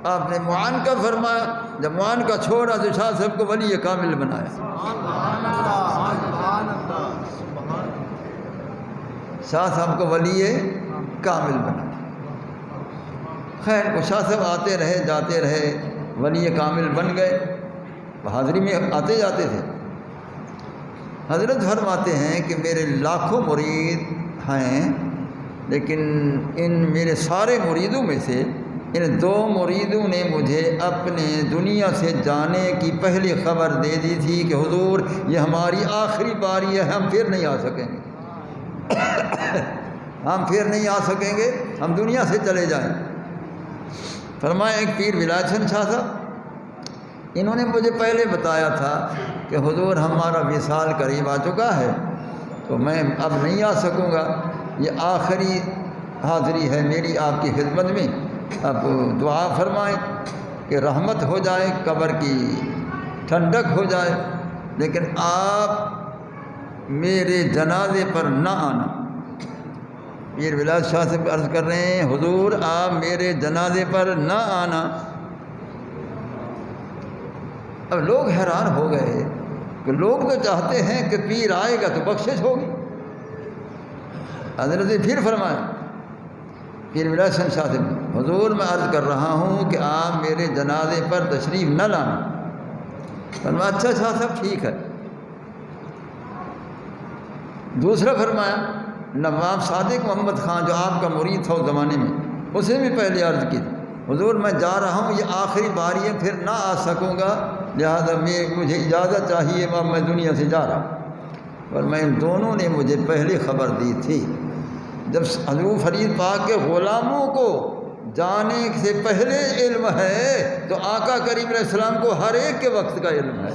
آپ نے معانقہ فرمایا، جب معانقہ چھوڑا تو شاہ صاحب کو ولی کامل بنایا۔ شاہ صاحب کو ولی کامل بنایا۔ خیر وہ شاہ صاحب آتے رہے جاتے رہے، ولی کامل بن گئے، حاضری میں آتے جاتے تھے۔ حضرت فرماتے ہیں کہ میرے لاکھوں مرید ہیں، لیکن ان میرے سارے مریدوں میں سے ان دو مریدوں نے مجھے اپنے دنیا سے جانے کی پہلی خبر دے دی تھی کہ حضور یہ ہماری آخری باری ہے، ہم پھر نہیں آ سکیں گے ہم پھر نہیں آ سکیں گے، ہم دنیا سے چلے جائیں۔ فرمایا ایک پیر ولایت حسن شاہ صاحب، انہوں نے مجھے پہلے بتایا تھا کہ حضور ہمارا وصال قریب آ چکا ہے، تو میں اب نہیں آ سکوں گا، یہ آخری حاضری ہے میری آپ کی خدمت میں، اب دعا فرمائیں کہ رحمت ہو جائے، قبر کی ٹھنڈک ہو جائے، لیکن آپ میرے جنازے پر نہ آنا۔ پیر ولایت شاہ سے عرض کر رہے ہیں حضور آپ میرے جنازے پر نہ آنا۔ اب لوگ حیران ہو گئے کہ لوگ تو چاہتے ہیں کہ پیر آئے گا تو بخشش ہوگی۔ حضرت نے پھر فرمایا پیر ولایت حسن شاہ سے، حضور میں عرض کر رہا ہوں کہ آپ میرے جنازے پر تشریف نہ لانا۔ فرمایا اچھا شاہ صاحب ٹھیک ہے۔ دوسرا فرمایا نواب صادق محمد خان جو آپ کا مرید تھا اس زمانے میں، اسے بھی پہلے عرض کی حضور میں جا رہا ہوں، یہ آخری باری ہے، پھر نہ آ سکوں گا، لہذا مجھے اجازت چاہیے، میں دنیا سے جا رہا ہوں۔ اور میں ان دونوں نے مجھے پہلی خبر دی تھی۔ جب حضور فرید پاک کے غلاموں کو جانے سے پہلے علم ہے تو آقا کریم علیہ السلام کو ہر ایک کے وقت کا علم ہے۔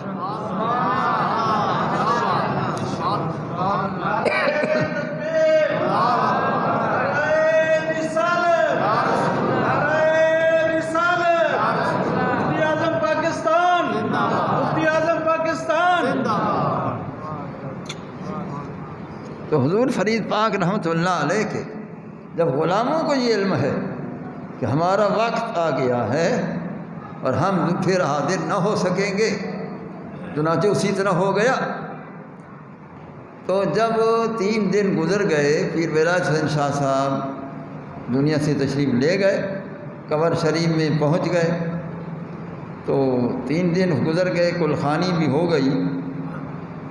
تو حضور فرید پاک رحمۃ اللہ علیہ کے جب غلاموں کو یہ علم ہے کہ ہمارا وقت آ گیا ہے اور ہم پھر حاضر نہ ہو سکیں گے، چنانچہ اسی طرح ہو گیا۔ تو جب 3 دن گزر گئے، پیر ولایت حسن شاہ صاحب دنیا سے تشریف لے گئے، قبر شریف میں پہنچ گئے، تو 3 دن گزر گئے، کلخانی بھی ہو گئی۔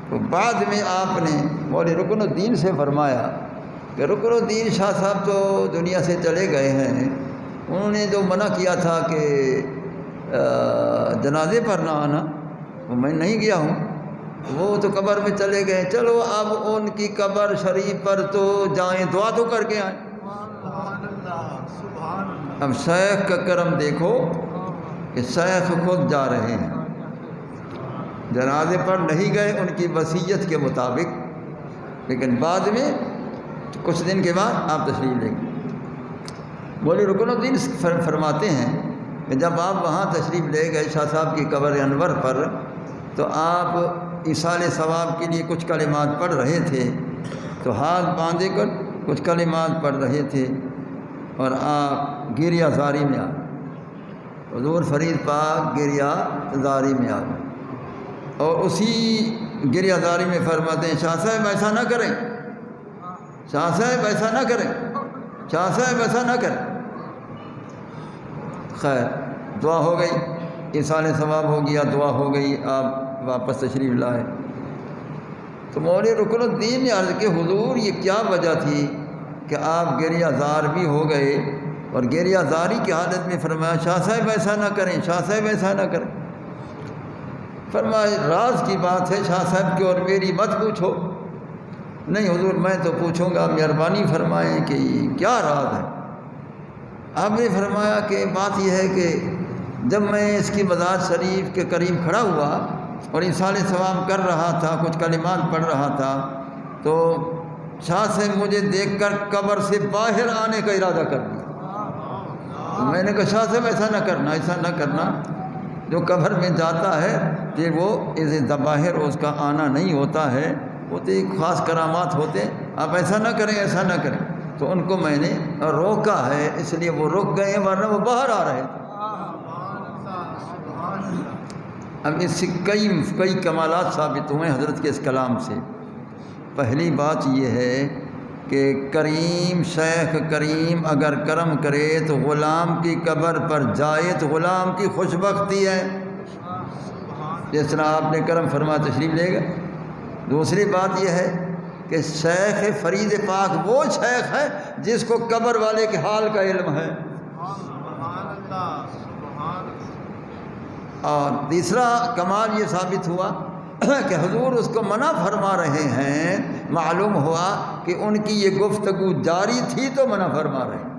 تو بعد میں آپ نے مولوی رکن الدین سے فرمایا کہ رکن الدین شاہ صاحب تو دنیا سے چلے گئے ہیں، انہوں نے جو منع کیا تھا کہ جنازے پر نہ آنا، وہ میں نہیں گیا ہوں، وہ تو قبر میں چلے گئے، چلو اب ان کی قبر شریف پر تو جائیں، دعا تو کر کے آئیں۔ اب شیخ کا کرم دیکھو کہ شیخ خود جا رہے ہیں، جنازے پر نہیں گئے ان کی وصیت کے مطابق، لیکن بعد میں کچھ دن کے بعد آپ تشریف لے گئے۔ مولوی رکن الدین فرماتے ہیں کہ جب آپ وہاں تشریف لے گئے شاہ صاحب کی قبر انور پر، تو آپ ایصال ثواب کے لیے کچھ کلمات پڑھ رہے تھے، تو ہاتھ باندھے کر کچھ کلمات پڑھ رہے تھے اور آپ گریہ زاری میں آ گئے۔ حضور فرید پاک گریہ زاری میں آ گئے اور اسی گریہ زاری میں فرماتے ہیں شاہ صاحب ایسا نہ کریں، شاہ صاحب ایسا نہ کریں، شاہ صاحب ایسا نہ کریں۔ خیر دعا ہو گئی، ایصال ثواب ہو گیا، دعا ہو گئی، آپ واپس تشریف لائے۔ تو مولوی رکن الدین نے عرض کہ حضور یہ کیا وجہ تھی کہ آپ گریہ زار بھی ہو گئے اور گریہ زاری کی حالت میں فرمایا شاہ صاحب ایسا نہ کریں، شاہ صاحب ایسا نہ کریں۔ فرمایا راز کی بات ہے شاہ صاحب کی اور میری مت پوچھو۔ نہیں حضور میں تو پوچھوں گا، مہربانی فرمائیں کہ کیا راز ہے۔ آپ نے فرمایا کہ بات یہ ہے کہ جب میں اس کی مزار شریف کے قریب کھڑا ہوا اور ایصال ثواب کر رہا تھا، کچھ کلمات پڑھ رہا تھا، تو شاہ صاحب مجھے دیکھ کر قبر سے باہر آنے کا ارادہ کر دیا۔ میں نے کہا شاہ صاحب ایسا نہ کرنا، ایسا نہ کرنا، جو قبر میں جاتا ہے کہ وہ باہر اس کا آنا نہیں ہوتا ہے، وہ تو ایک خاص کرامات ہوتے ہیں، آپ ایسا نہ کریں، ایسا نہ کریں۔ تو ان کو میں نے روکا ہے، اس لیے وہ رک گئے ہیں، ورنہ وہ باہر آ رہے تھے۔ اب اس سے کئی کمالات ثابت ہوئے حضرت کے اس کلام سے۔ پہلی بات یہ ہے کہ کریم شیخ کریم اگر کرم کرے تو غلام کی قبر پر جائے تو غلام کی خوش بختی ہے، جس طرح آپ نے کرم فرما تشریف لے گئے۔ دوسری بات یہ ہے کہ شیخ فرید پاک وہ شیخ ہے جس کو قبر والے کے حال کا علم ہے۔ اللہ سبحان اللہ اور تیسرا کمال یہ ثابت ہوا کہ حضور اس کو منع فرما رہے ہیں، معلوم ہوا کہ ان کی یہ گفتگو جاری تھی تو منع فرما رہے ہیں۔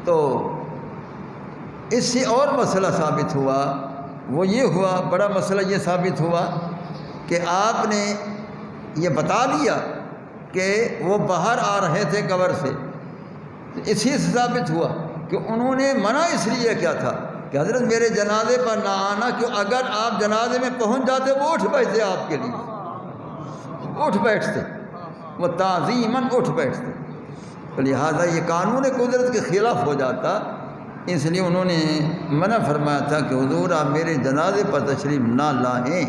تو اس سے اور مسئلہ ثابت ہوا، وہ یہ ہوا، بڑا مسئلہ یہ ثابت ہوا کہ آپ نے یہ بتا دیا کہ وہ باہر آ رہے تھے قبر سے، اسی سے ثابت ہوا کہ انہوں نے منع اس لیے کیا تھا کہ حضرت میرے جنازے پر نہ آنا، کیوں اگر آپ جنازے میں پہنچ جاتے وہ اٹھ بیٹھتے آپ کے لیے، اٹھ بیٹھتے، وہ تعظیماً اٹھ بیٹھتے، تو لہٰذا یہ قانون قدرت کے خلاف ہو جاتا، اس لیے انہوں نے منع فرمایا تھا کہ حضور آپ میرے جنازے پر تشریف نہ لائیں،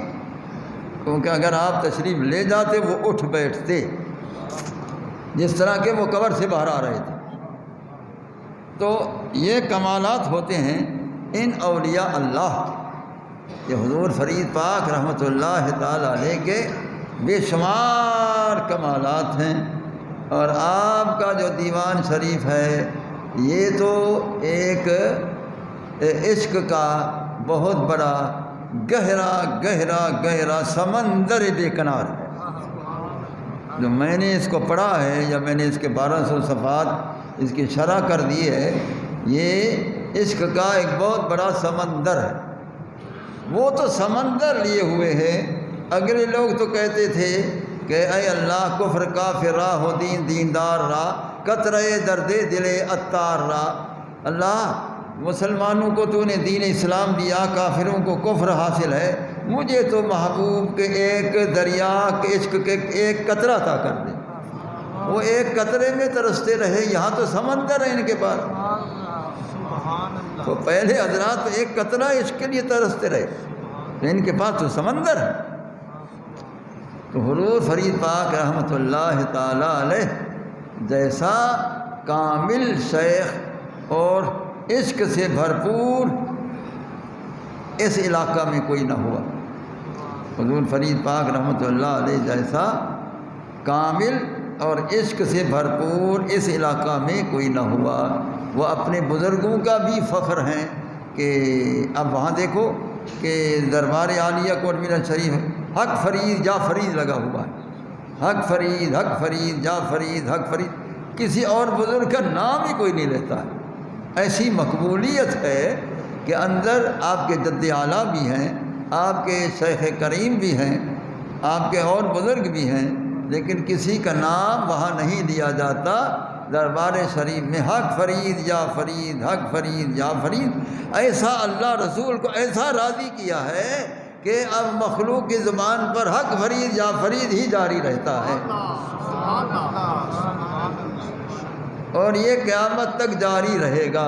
کیونکہ اگر آپ تشریف لے جاتے وہ اٹھ بیٹھتے، جس طرح کہ وہ قبر سے باہر آ رہے تھے۔ تو یہ کمالات ہوتے ہیں ان اولیاء اللہ کے، یہ حضور فرید پاک رحمۃ اللہ تعالی علیہ کے بے شمار کمالات ہیں، اور آپ کا جو دیوان شریف ہے یہ تو ایک عشق کا بہت بڑا گہرا گہرا گہرا سمندر بے کنار ہے۔ جو میں نے اس کو پڑھا ہے، یا میں نے اس کے 1200 صفحات اس کی شرح کر دی ہے، یہ عشق کا ایک بہت بڑا سمندر ہے۔ وہ تو سمندر لیے ہوئے ہیں، اگلے لوگ تو کہتے تھے کہ اے اللہ کفر کافر راہ ہو دین دیندار راہ، قطرے درد دل عطار راہ، اللہ مسلمانوں کو تو نے دین اسلام دیا، کافروں کو کفر حاصل ہے، مجھے تو محبوب کے ایک دریا کے عشق کے ایک قطرہ عطا کر دے۔ وہ ایک قطرے میں ترستے رہے، یہاں تو سمندر ہے ان کے پاس، سبحان اللہ تو پہلے حضرات تو ایک قطرہ عشق کے لیے ترستے رہے، ان کے پاس تو سمندر ہے۔ تو حضور فرید پاک رحمۃ اللہ تعالی علیہ جیسا کامل شیخ اور عشق سے بھرپور اس علاقہ میں کوئی نہ ہوا۔ حضور فرید پاک رحمۃ اللہ علیہ جیسا کامل اور عشق سے بھرپور اس علاقہ میں کوئی نہ ہوا۔ وہ اپنے بزرگوں کا بھی فخر ہیں کہ اب وہاں دیکھو کہ دربار عالیہ کوٹ میرا شریف حق فرید جا فرید لگا ہوا ہے، حق فرید حق فرید جا فرید حق فرید، کسی اور بزرگ کا نام ہی کوئی نہیں لیتا ہے۔ ایسی مقبولیت ہے کہ اندر آپ کے جد اعلیٰ بھی ہیں، آپ کے شیخ کریم بھی ہیں، آپ کے اور بزرگ بھی ہیں، لیکن کسی کا نام وہاں نہیں لیا جاتا دربار شریف میں، حق فرید یا فرید حق فرید یا فرید۔ ایسا اللہ رسول کو ایسا راضی کیا ہے کہ اب مخلوق کی زبان پر حق فرید یا فرید ہی جاری رہتا ہے، سبحان اللہ سبحان اللہ اور یہ قیامت تک جاری رہے گا۔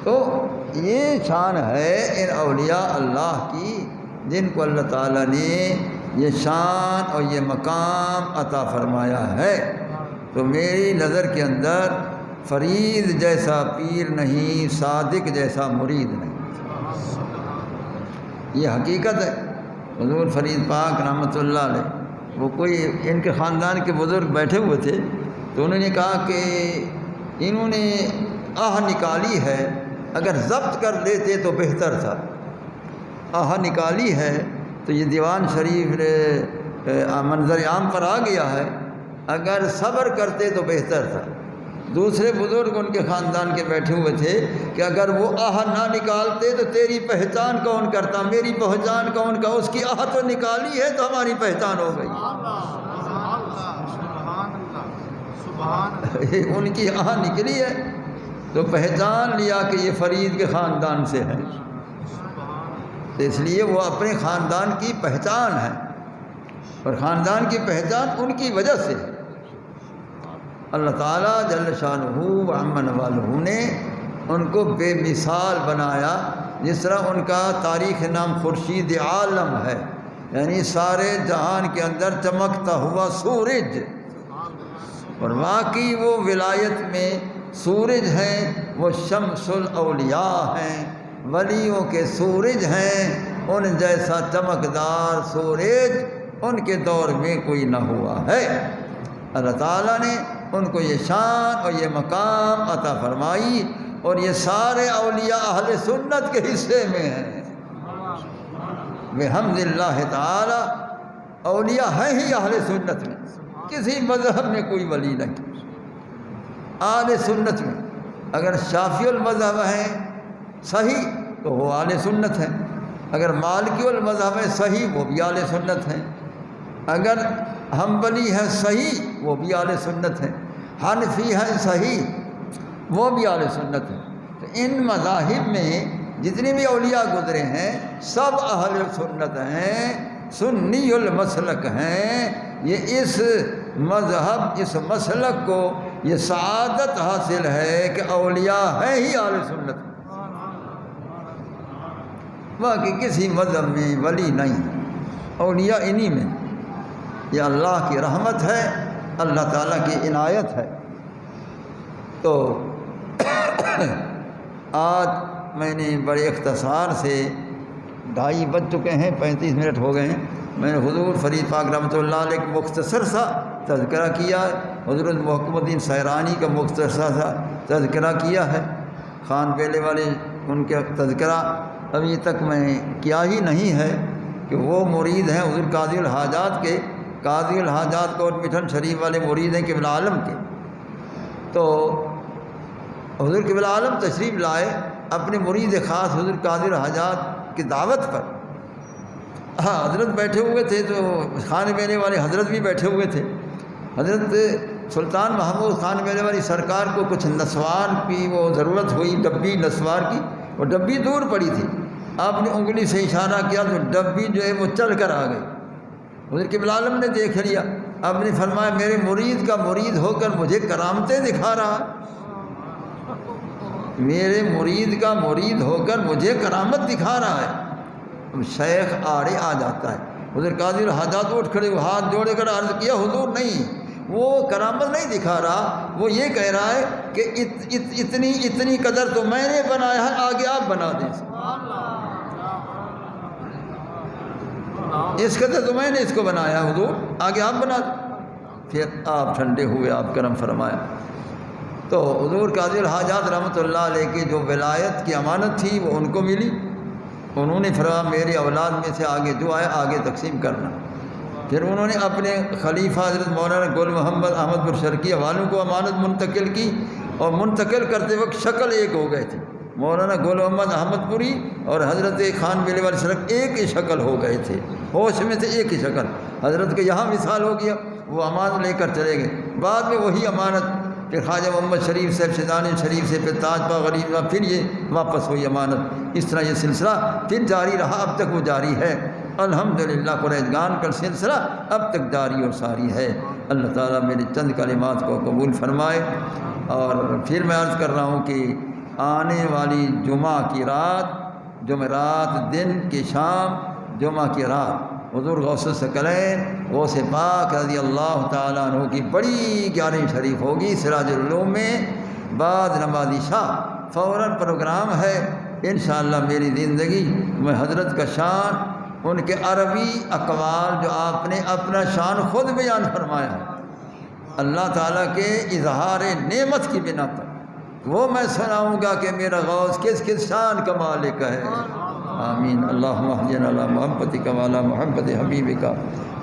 تو یہ شان ہے ان اولیاء اللہ کی جن کو اللہ تعالیٰ نے یہ شان اور یہ مقام عطا فرمایا ہے۔ تو میری نظر کے اندر فرید جیسا پیر نہیں، صادق جیسا مرید نہیں، یہ حقیقت ہے۔ حضور فرید پاک رحمۃ اللہ علیہ، وہ کوئی ان کے خاندان کے بزرگ بیٹھے ہوئے تھے، تو انہوں نے کہا کہ انہوں نے آہ نکالی ہے، اگر ضبط کر لیتے تو بہتر تھا۔ آہ نکالی ہے تو یہ دیوان شریف منظر عام پر آ گیا ہے، اگر صبر کرتے تو بہتر تھا۔ دوسرے بزرگ ان کے خاندان کے بیٹھے ہوئے تھے کہ اگر وہ آہ نہ نکالتے تو تیری پہچان کون کرتا، میری پہچان کون کا، اس کی آہ تو نکالی ہے تو ہماری پہچان ہو گئی۔ ان کی آہ نکلی ہے تو پہچان لیا کہ یہ فرید کے خاندان سے ہے، تو اس لیے وہ اپنے خاندان کی پہچان ہے، اور خاندان کی پہچان ان کی وجہ سے ہے۔ اللہ تعالیٰ جل شانہ و عم نوالہ نے ان کو بے مثال بنایا، جس طرح ان کا تاریخ نام خورشید عالم ہے، یعنی سارے جہان کے اندر چمکتا ہوا سورج، اور واقعی وہ ولایت میں سورج ہیں، وہ شمس الاولیاء ہیں، ولیوں کے سورج ہیں، ان جیسا چمکدار سورج ان کے دور میں کوئی نہ ہوا ہے۔ اللہ تعالیٰ نے ان کو یہ شان اور یہ مقام عطا فرمائی، اور یہ سارے اولیاء اہل سنت کے حصے میں ہیں۔ بحمد اللہ تعالی اولیاء ہیں ہی اہل سنت میں، کسی مذہب میں کوئی ولی نہیں۔ اہل سنت میں اگر شافعی المذہب ہیں صحیح تو وہ اہل سنت ہیں، اگر مالکی المذہب ہے صحیح وہ بھی اہل سنت ہیں، اگر حنبلی ہے صحیح وہ بھی اہل سنت ہیں، حنفی ہے صحیح وہ بھی اہل سنت ہیں۔ تو ان مذاہب میں جتنے بھی اولیاء گزرے ہیں سب اہل سنت ہیں، سنی المسلک ہیں۔ یہ اس مذہب، اس مسلک کو یہ سعادت حاصل ہے کہ اولیاء ہیں ہی اہل سنت، باقی کسی مذہب میں ولی نہیں، اولیاء انہی میں۔ یہ اللہ کی رحمت ہے، اللہ تعالیٰ کی عنایت ہے۔ تو آج میں نے بڑے اختصار سے 2:30 بج چکے ہیں، 35 منٹ ہو گئے ہیں، میں نے حضور فرید پاک رحمۃ اللہ علیہ کا مختصر سا تذکرہ کیا ہے، حضرت محکم الدین سیرانی کا مختصر سا تذکرہ کیا ہے، خان بیلے والے ان کا تذکرہ ابھی تک میں کیا ہی نہیں ہے کہ وہ مرید ہیں حضور قاضی الحاجات کے، قاضی الحاجات کوٹ مٹھن شریف والے مرید ہیں قبلہ عالم کے۔ تو حضور قبلہ عالم تشریف لائے اپنے مرید خاص حضور قاضی الحاجات کی دعوت پر۔ ہاں حضرت بیٹھے ہوئے تھے تو خان بیلے والے حضرت بھی بیٹھے ہوئے تھے۔ حضرت سلطان محمود خان بیلے والی سرکار کو کچھ نسوار کی وہ ضرورت ہوئی، ڈبی نسوار کی، وہ ڈبی دور پڑی تھی، آپ نے انگلی سے اشارہ کیا تو ڈبی جو ہے وہ چل کر آ گئی۔ حضور قبلہ عالم نے دیکھ لیا، آپ نے فرمایا میرے مرید کا مرید ہو کر مجھے کرامتیں دکھا رہا ہے، میرے مرید کا مرید ہو کر مجھے کرامت دکھا رہا ہے۔ شیخ آڑے آ جاتا ہے، حضور قاضی الحاجات اٹھ کھڑے ہاتھ جوڑے کر عرض کیا حضور نہیں، وہ کرامت نہیں دکھا رہا، وہ یہ کہہ رہا ہے کہ اتنی قدر تو میں نے بنایا ہے، آگے آپ بنا دیں، اس قدر تو میں نے اس کو بنایا حضور، آگے آپ بنا دیں۔ پھر آپ ٹھنڈے ہوئے، آپ کرم فرمایا۔ تو حضور قاضی الحاجات رحمۃ اللہ علیہ کی جو ولایت کی امانت تھی وہ ان کو ملی، انہوں نے فرمایا میری اولاد میں سے آگے جو آئے آگے تقسیم کرنا۔ پھر انہوں نے اپنے خلیفہ حضرت مولانا گل محمد احمد پور شرقیہ والوں کو امانت منتقل کی، اور منتقل کرتے وقت شکل ایک ہو گئے تھے، مولانا گل محمد احمد پوری اور حضرت خان بیلے والے سرک ایک ہی شکل ہو گئے تھے، ہوش میں تھے ایک ہی شکل۔ حضرت کے یہاں مثال ہو گیا، وہ امانت لے کر چلے گئے، بعد میں وہی امانت پھر خواجہ محمد شریف صاحب شیطان شریف سے، پھر تاج پا غریب، پھر یہ واپس ہوئی امانت۔ اس طرح یہ سلسلہ پھر جاری رہا، اب تک وہ جاری ہے الحمدللہ۔ قریشگان کا سلسلہ اب تک جاری اور ساری ہے۔ اللہ تعالیٰ میرے چند کلمات کو قبول فرمائے۔ اور پھر میں عرض کر رہا ہوں کہ آنے والی جمعہ کی رات، جمعرات دن کی شام، جمعہ کی رات حضور غوث الثقلین غوث پاک رضی اللہ تعالیٰ عنہ کی بڑی 11ویں شریف ہوگی سراج العلوم میں، بعد نماز عشاء فوراً پروگرام ہے انشاءاللہ۔ میری زندگی میں حضرت کا شان، ان کے عربی اقوال جو آپ نے اپنا شان خود بیان فرمایا ہے اللہ تعالیٰ کے اظہار نعمت کی بنا پر، وہ میں سناؤں گا کہ میرا غوث کس کس شان کا مالک ہے۔ آمین۔ اللہم احینا علی محبتک وعلی محبت حبیبک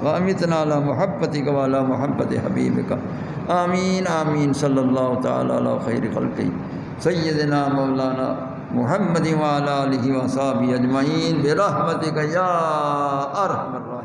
وامتنا علی محبتک وعلی محبت حبیبک، آمین آمین۔ صلی اللہ تعالی علی خیر خلقہ سیدنا مولانا محمد وعلی آلہ وصحبہ اجمعین برحمتک یا ارحم الراحمین۔